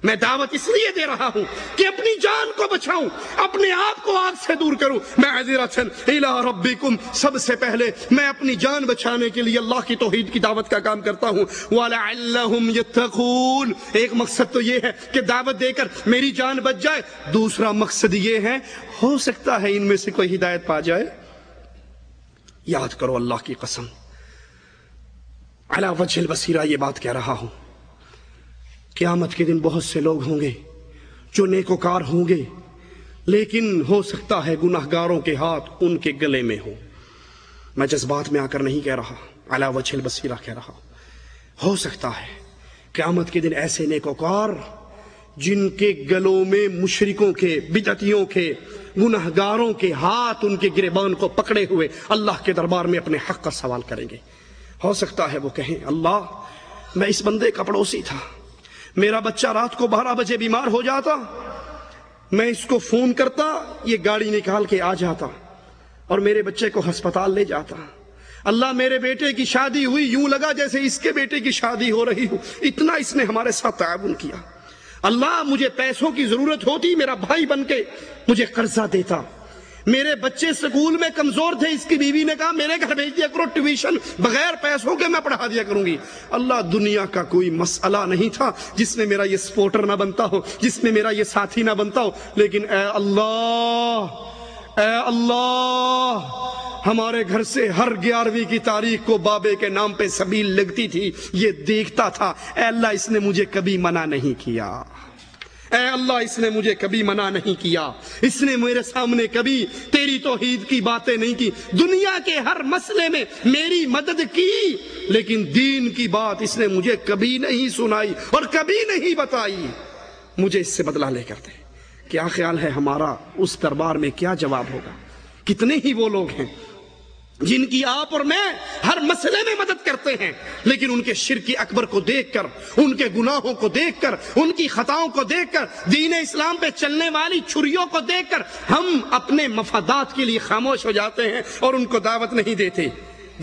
میں دعوت اس لیے دے رہا ہوں کہ اپنی جان کو بچاؤں، اپنے آپ کو آگ سے دور کروں۔ معذرة الى ربکم، سب سے پہلے میں اپنی جان بچانے کے لیے اللہ کی توحید کی دعوت کا کام کرتا ہوں۔ وَلَعَلَّهُمْ يَتَّقُونَ، ایک مقصد تو یہ ہے کہ دعوت دے کر میری جان بچ جائے، دوسرا مقصد یہ ہے ہو سکتا ہے ان میں سے کوئی ہدایت پا جائے۔ یاد کرو اللہ کی قسم، علی وجہ البصیرہ یہ بات کہہ رہا ہوں، قیامت کے دن بہت سے لوگ ہوں گے جو نیکوکار ہوں گے، لیکن ہو سکتا ہے گناہگاروں کے ہاتھ ان کے گلے میں ہوں۔ میں جذبات میں آ کر نہیں کہہ رہا، علی وجہ البصیرہ کہہ رہا ہوں۔ ہو سکتا ہے قیامت کے دن ایسے نیکوکار جن کے گلوں میں مشرکوں کے، بدعتیوں کے، گناہگاروں کے ہاتھ ان کے گریبان کو پکڑے ہوئے اللہ کے دربار میں اپنے حق کا سوال کریں گے۔ ہو سکتا ہے وہ کہیں اللہ میں اس بندے کا پڑوسی تھا، میرا بچہ رات کو 12 بجے بیمار ہو جاتا، میں اس کو فون کرتا، یہ گاڑی نکال کے آ جاتا اور میرے بچے کو ہسپتال لے جاتا۔ اللہ میرے بیٹے کی شادی ہوئی، یوں لگا جیسے اس کے بیٹے کی شادی ہو رہی ہو، اتنا اس نے ہمارے ساتھ تعاون کیا۔ اللہ مجھے پیسوں کی ضرورت ہوتی، میرا بھائی بن کے مجھے قرضہ دیتا۔ میرے بچے سکول میں کمزور تھے، اس کی بیوی نے کہا میرے گھر بھیج دیا کرو ٹیوشن، بغیر پیسوں کے میں پڑھا دیا کروں گی۔ اللہ دنیا کا کوئی مسئلہ نہیں تھا جس میں میرا یہ سپورٹر نہ بنتا ہو، جس میں میرا یہ ساتھی نہ بنتا ہو، لیکن اے اللہ ہمارے گھر سے ہر 11ویں کی تاریخ کو بابے کے نام پہ سبیل لگتی تھی، یہ دیکھتا تھا۔ اے اللہ اس نے مجھے کبھی منع نہیں کیا، اے اللہ اس نے مجھے کبھی منع نہیں کیا، اس نے میرے سامنے کبھی تیری توحید کی باتیں نہیں کی، دنیا کے ہر مسئلے میں میری مدد کی، لیکن دین کی بات اس نے مجھے کبھی نہیں سنائی اور کبھی نہیں بتائی۔ مجھے اس سے بدلہ لے کر دے۔ کیا خیال ہے ہمارا اس دربار میں کیا جواب ہوگا؟ کتنے ہی وہ لوگ ہیں جن کی آپ اور میں ہر مسئلے میں مدد کرتے ہیں، لیکن ان کے شرک اکبر کو دیکھ کر، ان کے گناہوں کو دیکھ کر، ان کی خطاؤں کو دیکھ کر، دین اسلام پہ چلنے والی چھریوں کو دیکھ کر ہم اپنے مفادات کے لیے خاموش ہو جاتے ہیں اور ان کو دعوت نہیں دیتے۔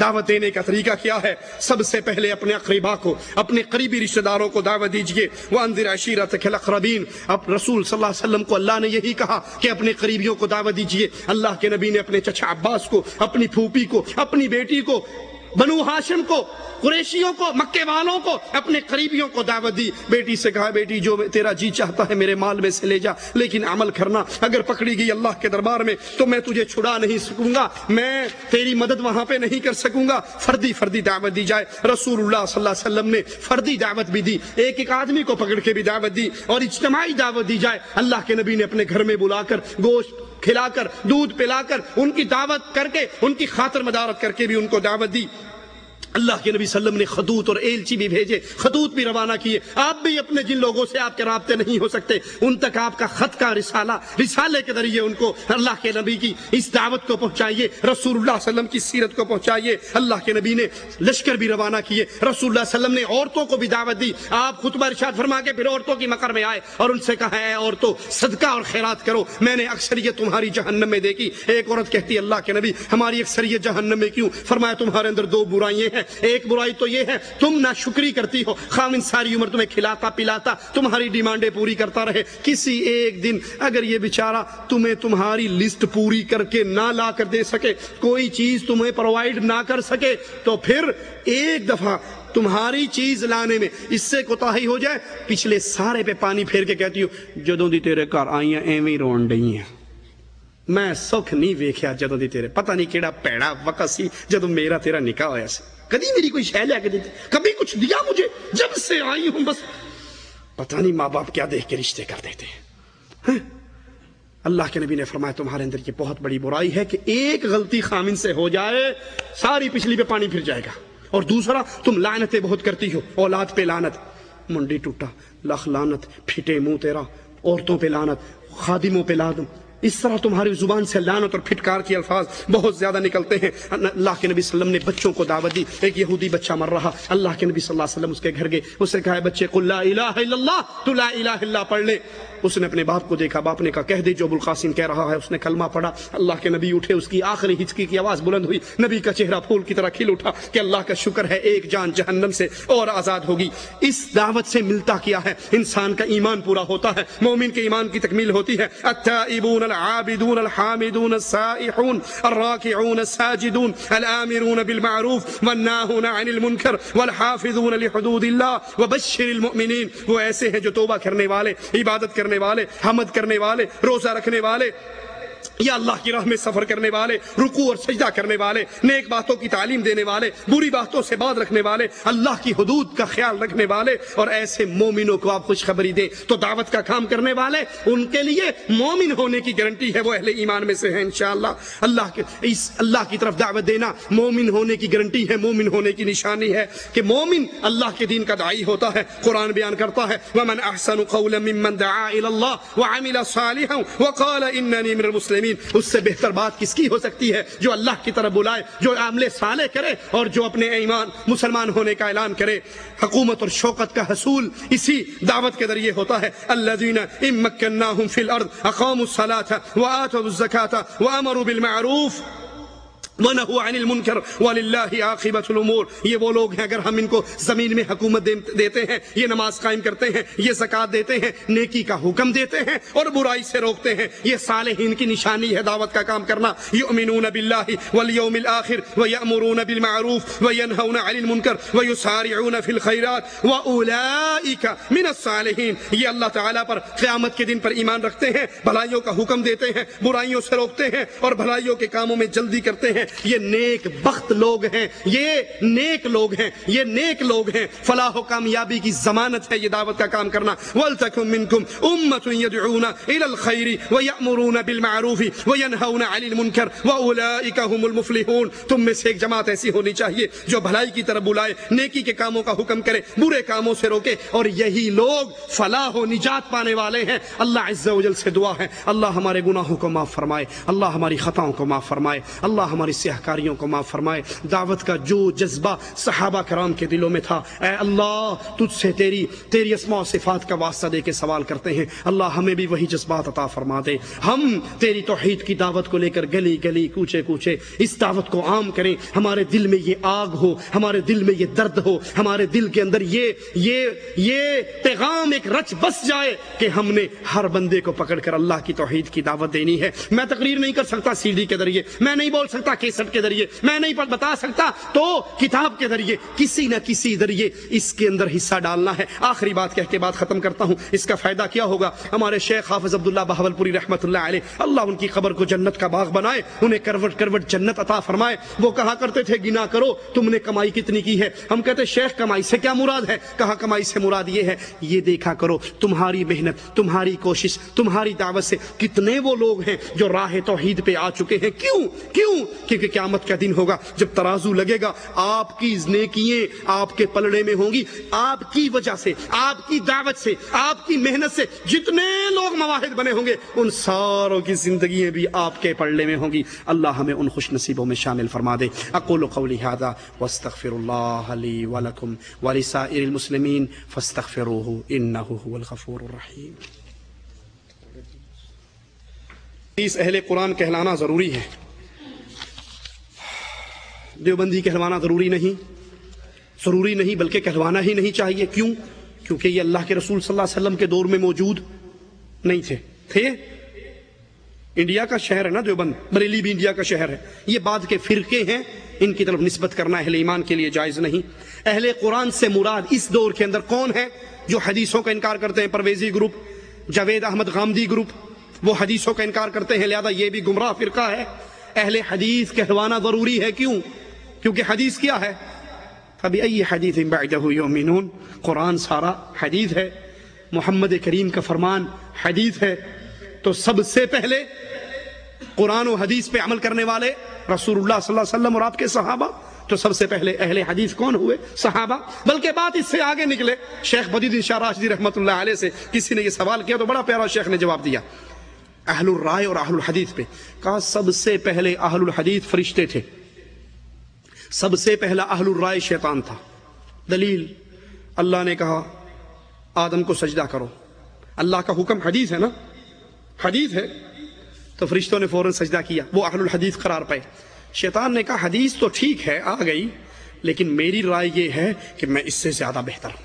دعوت دینے کا طریقہ کیا ہے؟ سب سے پہلے اپنے اقربا کو، اپنے قریبی رشتہ داروں کو دعوت دیجئے۔ وَأَنذِرْ عَشِيرَتَكَ الْأَقْرَبِينَ، اب رسول صلی اللہ علیہ وسلم کو اللہ نے یہی کہا کہ اپنے قریبیوں کو دعوت دیجئے۔ اللہ کے نبی نے اپنے چچا عباس کو، اپنی پھوپھی کو، اپنی بیٹی کو، بنو ہاشم کو، قریشیوں کو، مکے والوں کو، اپنے قریبیوں کو دعوت دی۔ بیٹی سے کہا بیٹی جو تیرا جی چاہتا ہے میرے مال میں سے لے جا، لیکن عمل کرنا، اگر پکڑی گئی اللہ کے دربار میں تو میں تجھے چھڑا نہیں سکوں گا، میں تیری مدد وہاں پہ نہیں کر سکوں گا۔ فردی دعوت دی جائے۔ رسول اللہ صلی اللہ علیہ وسلم نے فردی دعوت بھی دی، ایک آدمی کو پکڑ کے بھی دعوت دی، اور اجتماعی دعوت دی جائے۔ اللہ کے نبی نے اپنے گھر میں بلا کر گوشت کھلا کر، دودھ پلا کر، ان کی دعوت کر کے، ان کی خاطر مدارت کر کے بھی ان کو دعوت دی۔ اللہ کے نبی صلی اللہ علیہ وسلم نے خطوط اور ایلچی بھی بھیجے، خطوط بھی روانہ کیے۔ آپ بھی اپنے جن لوگوں سے آپ کے رابطے نہیں ہو سکتے ان تک آپ کا خط کا رسالے کے ذریعے ان کو اللہ کے نبی کی اس دعوت کو پہنچائیے، رسول اللہ صلی اللہ علیہ وسلم کی سیرت کو پہنچائیے۔ اللہ کے نبی نے لشکر بھی روانہ کیے، رسول اللہ صلی اللہ علیہ وسلم نے عورتوں کو بھی دعوت دی۔ آپ خطبہ ارشاد فرما کے پھر عورتوں کی مقر میں آئے اور ان سے کہا، اے عورتوں صدقہ اور خیرات کرو، میں نے اکثریت تمہاری جہنم میں دیکھی۔ ایک عورت کہتی، اللہ کے نبی ہماری اکثریت جہنم میں کیوں؟ فرمایا تمہارے اندر دو برائیاں ہیں، ایک برائی تو یہ ہے تم ناشکری کرتی ہو، خاوند ساری عمر تمہیں کھلاتا پلاتا تمہاری ڈیمانڈیں پوری کرتا رہے، کسی ایک دن اگر یہ بیچارہ تمہیں تمہاری لسٹ پوری کر کے نہ لا کر دے سکے، کوئی چیز تمہیں پرووائیڈ نہ کر سکے، تو پھر ایک دفعہ تمہاری چیز لانے میں اس سے کوتاہی ہو جائے، پچھلے سارے پہ پانی پھیر کے کہتی ہو جدوں دی تیرے گھر آئیاں ایویں رون ڈئی ہیں، میں سکھ نہیں ویکھیا جدوں دی تیرے، پتہ نہیں کیڑا پیڑا وقت سی جدوں میرا تیرا نکاح ہویا سی، کبھی میری کوئی شے لے کے دیتے، کبھی کچھ دیا مجھے، جب سے آئی ہوں بس پتہ نہیں ماں باپ کیا دیکھ کے رشتے کر دیتے ہیں۔ اللہ کے نبی نے فرمایا تمہارے اندر یہ بہت بڑی برائی ہے کہ ایک غلطی خامن سے ہو جائے ساری پچھلی پہ پانی پھر جائے گا، اور دوسرا تم لعنتیں بہت کرتی ہو، اولاد پہ لعنت، منڈی ٹوٹا لخ لعنت، پھٹے منہ تیرا، عورتوں پہ لعنت، خادموں پہ لعنت، اس طرح تمہاری زبان سے لعنت اور پھٹکار کے الفاظ بہت زیادہ نکلتے ہیں۔ اللہ کے نبی صلی اللہ علیہ وسلم نے بچوں کو دعوت دی، ایک یہودی بچہ مر رہا، اللہ کے نبی صلی اللہ علیہ وسلم اس کے گھر گئے، اس نے کہا بچے قل لا الہ الا اللہ، تو لا الہ الا اللہ پڑھ لے۔ اس نے اپنے باپ کو دیکھا، باپ نے کہا کہہ دے جو ابو القاسم کہہ رہا ہے، اس نے کلمہ پڑھا۔ اللہ کے نبی اٹھے، اس کی آخری ہچکی کی آواز بلند ہوئی، نبی کا چہرہ پھول کی طرح کھل اٹھا کہ اللہ کا شکر ہے ایک جان جہنم سے اور آزاد ہوگی۔ اس دعوت سے ملتا کیا ہے؟ انسان کا ایمان پورا ہوتا ہے، مومن کے ایمان کی تکمیل ہوتی ہے۔ التائبون العابدون الحامدون السائحون الراكعون الساجدون الآمرون بالمعروف والناهون عن المنكر والحافظون لحدود الله وبشر المؤمنين، وہ ایسے ہیں جو توبہ کرنے والے، عبادت کرنے والے، حمد کرنے والے، روزہ رکھنے والے، یا اللہ کی راہ میں سفر کرنے والے، رکوع اور سجدہ کرنے والے، نیک باتوں کی تعلیم دینے والے، بری باتوں سے باز رکھنے والے، اللہ کی حدود کا خیال رکھنے والے، اور ایسے مومنوں کو آپ خوشخبری دیں۔ تو دعوت کا کام کرنے والے، ان کے لیے مومن ہونے کی گارنٹی ہے، وہ اہل ایمان میں سے ہیں انشاءاللہ۔ اللہ کی طرف دعوت دینا مومن ہونے کی گارنٹی ہے، مومن ہونے کی نشانی ہے کہ مومن اللہ کے دین کا داعی ہوتا ہے۔ قرآن بیان کرتا ہے وَمَنْ أَحْسَنُ قَوْلًا مِّمَّنْ دَعَا إِلَى اللَّهِ وَعَمِلَ صَالِحًا وَقَالَ إِنَّنِي مِنَ الْمُسْلِمِينَ۔ اس سے بہتر بات کس کی ہو سکتی ہے؟ جو اللہ کی طرف بلائے، جو عمل صالح کرے اور جو اپنے ایمان مسلمان ہونے کا اعلان کرے۔ حکومت اور شوکت کا حصول اسی دعوت کے ذریعے ہوتا ہے۔ الذین ان مکناہم فی الارض اقاموا الصلاۃ وآتوا الزکاۃ وامروا بالمعروف وَنَهُوا عَنِ الْمُنْكَرِ وَلِلَّهِ عَاقِبَةُ الْأُمُورِ۔ یہ وہ لوگ ہیں اگر ہم ان کو زمین میں حکومت دیتے ہیں، یہ نماز قائم کرتے ہیں، یہ زکوٰۃ دیتے ہیں، نیکی کا حکم دیتے ہیں اور برائی سے روکتے ہیں، یہ صالحین کی نشانی ہے دعوت کا کام کرنا۔ يُؤْمِنُونَ بِاللَّهِ وَالْيَوْمِ الْآخِرِ وَيَأْمُرُونَ بِالْمَعْرُوفِ وَيَنْهَوْنَ عَنِ الْمُنْكَرِ وَيُسَارِعُونَ فِي الْخَيْرَاتِ وَأُولَٰئِكَ مِنَ الصَّالِحِينَ۔ یہ اللہ تعالیٰ پر قیامت کے دن پر ایمان رکھتے ہیں، بھلائیوں کا حکم دیتے ہیں، برائیوں سے روکتے ہیں اور بھلائیوں کے کاموں میں جلدی کرتے ہیں۔ یہ نیک بخت لوگ ہیں، یہ نیک لوگ ہیں، یہ نیک لوگ ہیں۔ فلاح و کامیابی کی ضمانت ہے یہ دعوت کا کام کرنا۔ وَلْتَكُن مِّنكُمْ أُمَّةٌ يَدْعُونَ إِلَى الْخَيْرِ وَيَأْمُرُونَ بِالْمَعْرُوفِ وَيَنْهَوْنَ عَنِ الْمُنكَرِ وَأُولَٰئِكَ هُمُ الْمُفْلِحُونَ۔ تم میں سے ایک جماعت ایسی ہونی چاہیے جو بھلائی کی طرف بلائے، نیکی کے کاموں کا حکم کرے، برے کاموں سے روکے، اور یہی لوگ فلاح و نجات پانے والے ہیں۔ اللہ عز و جل سے دعا ہے اللہ ہمارے گناہوں کو معاف فرمائے، اللہ ہماری خطاؤں کو معاف فرمائے، اللہ ہماری سیاہکاریوں کو معاف فرمائے۔ دعوت کا جو جذبہ صحابہ کرام کے دلوں میں تھا، اے اللہ تجھ سے تیری اسماء و صفات کا واسطہ دے کے سوال کرتے ہیں، اللہ ہمیں بھی وہی جذبات عطا فرما دے۔ ہم تیری توحید کی دعوت کو لے کر گلی گلی کوچے کوچے اس دعوت کو عام کریں، ہمارے دل میں یہ آگ ہو، ہمارے دل میں یہ درد ہو، ہمارے دل کے اندر یہ پیغام ایک رچ بس جائے کہ ہم نے ہر بندے کو پکڑ کر اللہ کی توحید کی دعوت دینی ہے۔ میں تقریر نہیں کر سکتا CD کے ذریعے، میں نہیں بول سکتا کیسٹ کے ذریعے، میں نہیں بتا سکتا تو کتاب کے ذریعے، کسی نہ کسی ذریعے اس کے اندر حصہ ڈالنا ہے۔ آخری بات کہہ کے بات ختم کرتا ہوں، اس کا فائدہ کیا ہوگا؟ ہمارے شیخ حافظ عبداللہ بہاولپوری رحمۃ اللہ علیہ، اللہ ان کی قبر کو جنت کا باغ بنائے، انہیں کروٹ کروٹ جنت عطا فرمائے۔ وہ کہا کرتے تھے گنا کرو تم نے کمائی کتنی کی ہے۔ ہم کہتے شیخ کمائی سے کیا مراد ہے؟ کہا کمائی سے مراد یہ ہے، یہ دیکھا کرو تمہاری محنت، تمہاری کوشش، تمہاری دعوت سے کتنے وہ لوگ ہیں جو راہ توحید پہ آ چکے ہیں۔ کیوں؟ کیونکہ قیامت کا دن ہوگا جب ترازو لگے گا، آپ کی نیکیاں آپ کے پلڑے میں ہوں گی، آپ کی وجہ سے، آپ کی دعوت سے، آپ کی محنت سے جتنے لوگ مواہد بنے ہوں گے، ان ساروں کی زندگیاں بھی آپ کے پلڑے میں ہوں گی۔ اللہ ہمیں ان خوش نصیبوں میں شامل فرما دے۔ اقول قولی ھذا واستغفر اللہ لی ولکم ولسائر المسلمین فاستغفروہ انہ ھو الغفور الرحیم۔ اس اہل قرآن کہلانا ضروری ہے، دیوبندی کہلوانا ضروری نہیں بلکہ کہلوانا ہی نہیں چاہیے۔ کیوں؟ کیونکہ یہ اللہ کے رسول صلی اللہ علیہ وسلم کے دور میں موجود نہیں تھے۔ انڈیا کا شہر ہے نا دیوبند، بریلی بھی انڈیا کا شہر ہے۔ یہ بعد کے فرقے ہیں، ان کی طرف نسبت کرنا اہل ایمان کے لیے جائز نہیں۔ اہل قرآن سے مراد اس دور کے اندر کون ہے؟ جو حدیثوں کا انکار کرتے ہیں، پرویزی گروپ، جاوید احمد غامدی گروپ، وہ حدیثوں کا انکار کرتے ہیں، لہذا یہ بھی گمراہ فرقہ ہے۔ اہل حدیث کہلوانا ضروری ہے۔ کیوں؟ کیونکہ حدیث کیا ہے؟ فبأي حدیث بعدہ یؤمنون، قرآن سارا حدیث ہے، محمد کریم کا فرمان حدیث ہے، تو سب سے پہلے قرآن و حدیث پہ عمل کرنے والے رسول اللہ صلی اللہ علیہ وسلم اور آپ کے صحابہ، تو سب سے پہلے اہل حدیث کون ہوئے؟ صحابہ۔ بلکہ بات اس سے آگے نکلے، شیخ بدی الدین شاہ راشدی رحمۃ اللہ علیہ سے کسی نے یہ سوال کیا تو بڑا پیارا شیخ نے جواب دیا اہل الرائے اور اہل الحدیث پہ۔ کہا سب سے پہلے اہل الحدیث فرشتے تھے، سب سے پہلا اہل الرائے شیطان تھا۔ دلیل، اللہ نے کہا آدم کو سجدہ کرو، اللہ کا حکم حدیث ہے نا، حدیث ہے، تو فرشتوں نے فوراً سجدہ کیا، وہ اہل الحدیث قرار پائے۔ شیطان نے کہا حدیث تو ٹھیک ہے آ گئی، لیکن میری رائے یہ ہے کہ میں اس سے زیادہ بہتر ہوں،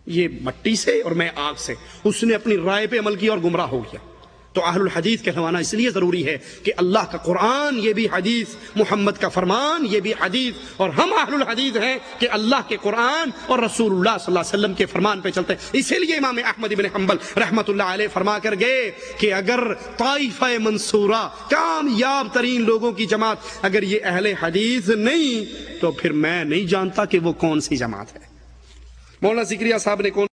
یہ مٹی سے اور میں آگ سے۔ اس نے اپنی رائے پہ عمل کیا اور گمراہ ہو گیا۔ تو اہل الحدیث کہلوانا اس لیے ضروری ہے کہ اللہ کا قرآن یہ بھی حدیث، محمد کا فرمان یہ بھی حدیث، اور ہم اہل الحدیث ہیں کہ اللہ کے قرآن اور رسول اللہ صلی اللہ علیہ وسلم کے فرمان پہ چلتے ہیں۔ اسی لیے امام احمد بن حنبل رحمۃ اللہ علیہ فرما کر گئے کہ اگر طائفہ منصورہ، کامیاب ترین لوگوں کی جماعت، اگر یہ اہل حدیث نہیں تو پھر میں نہیں جانتا کہ وہ کون سی جماعت ہے۔ مولانا زکریا صاحب نے کون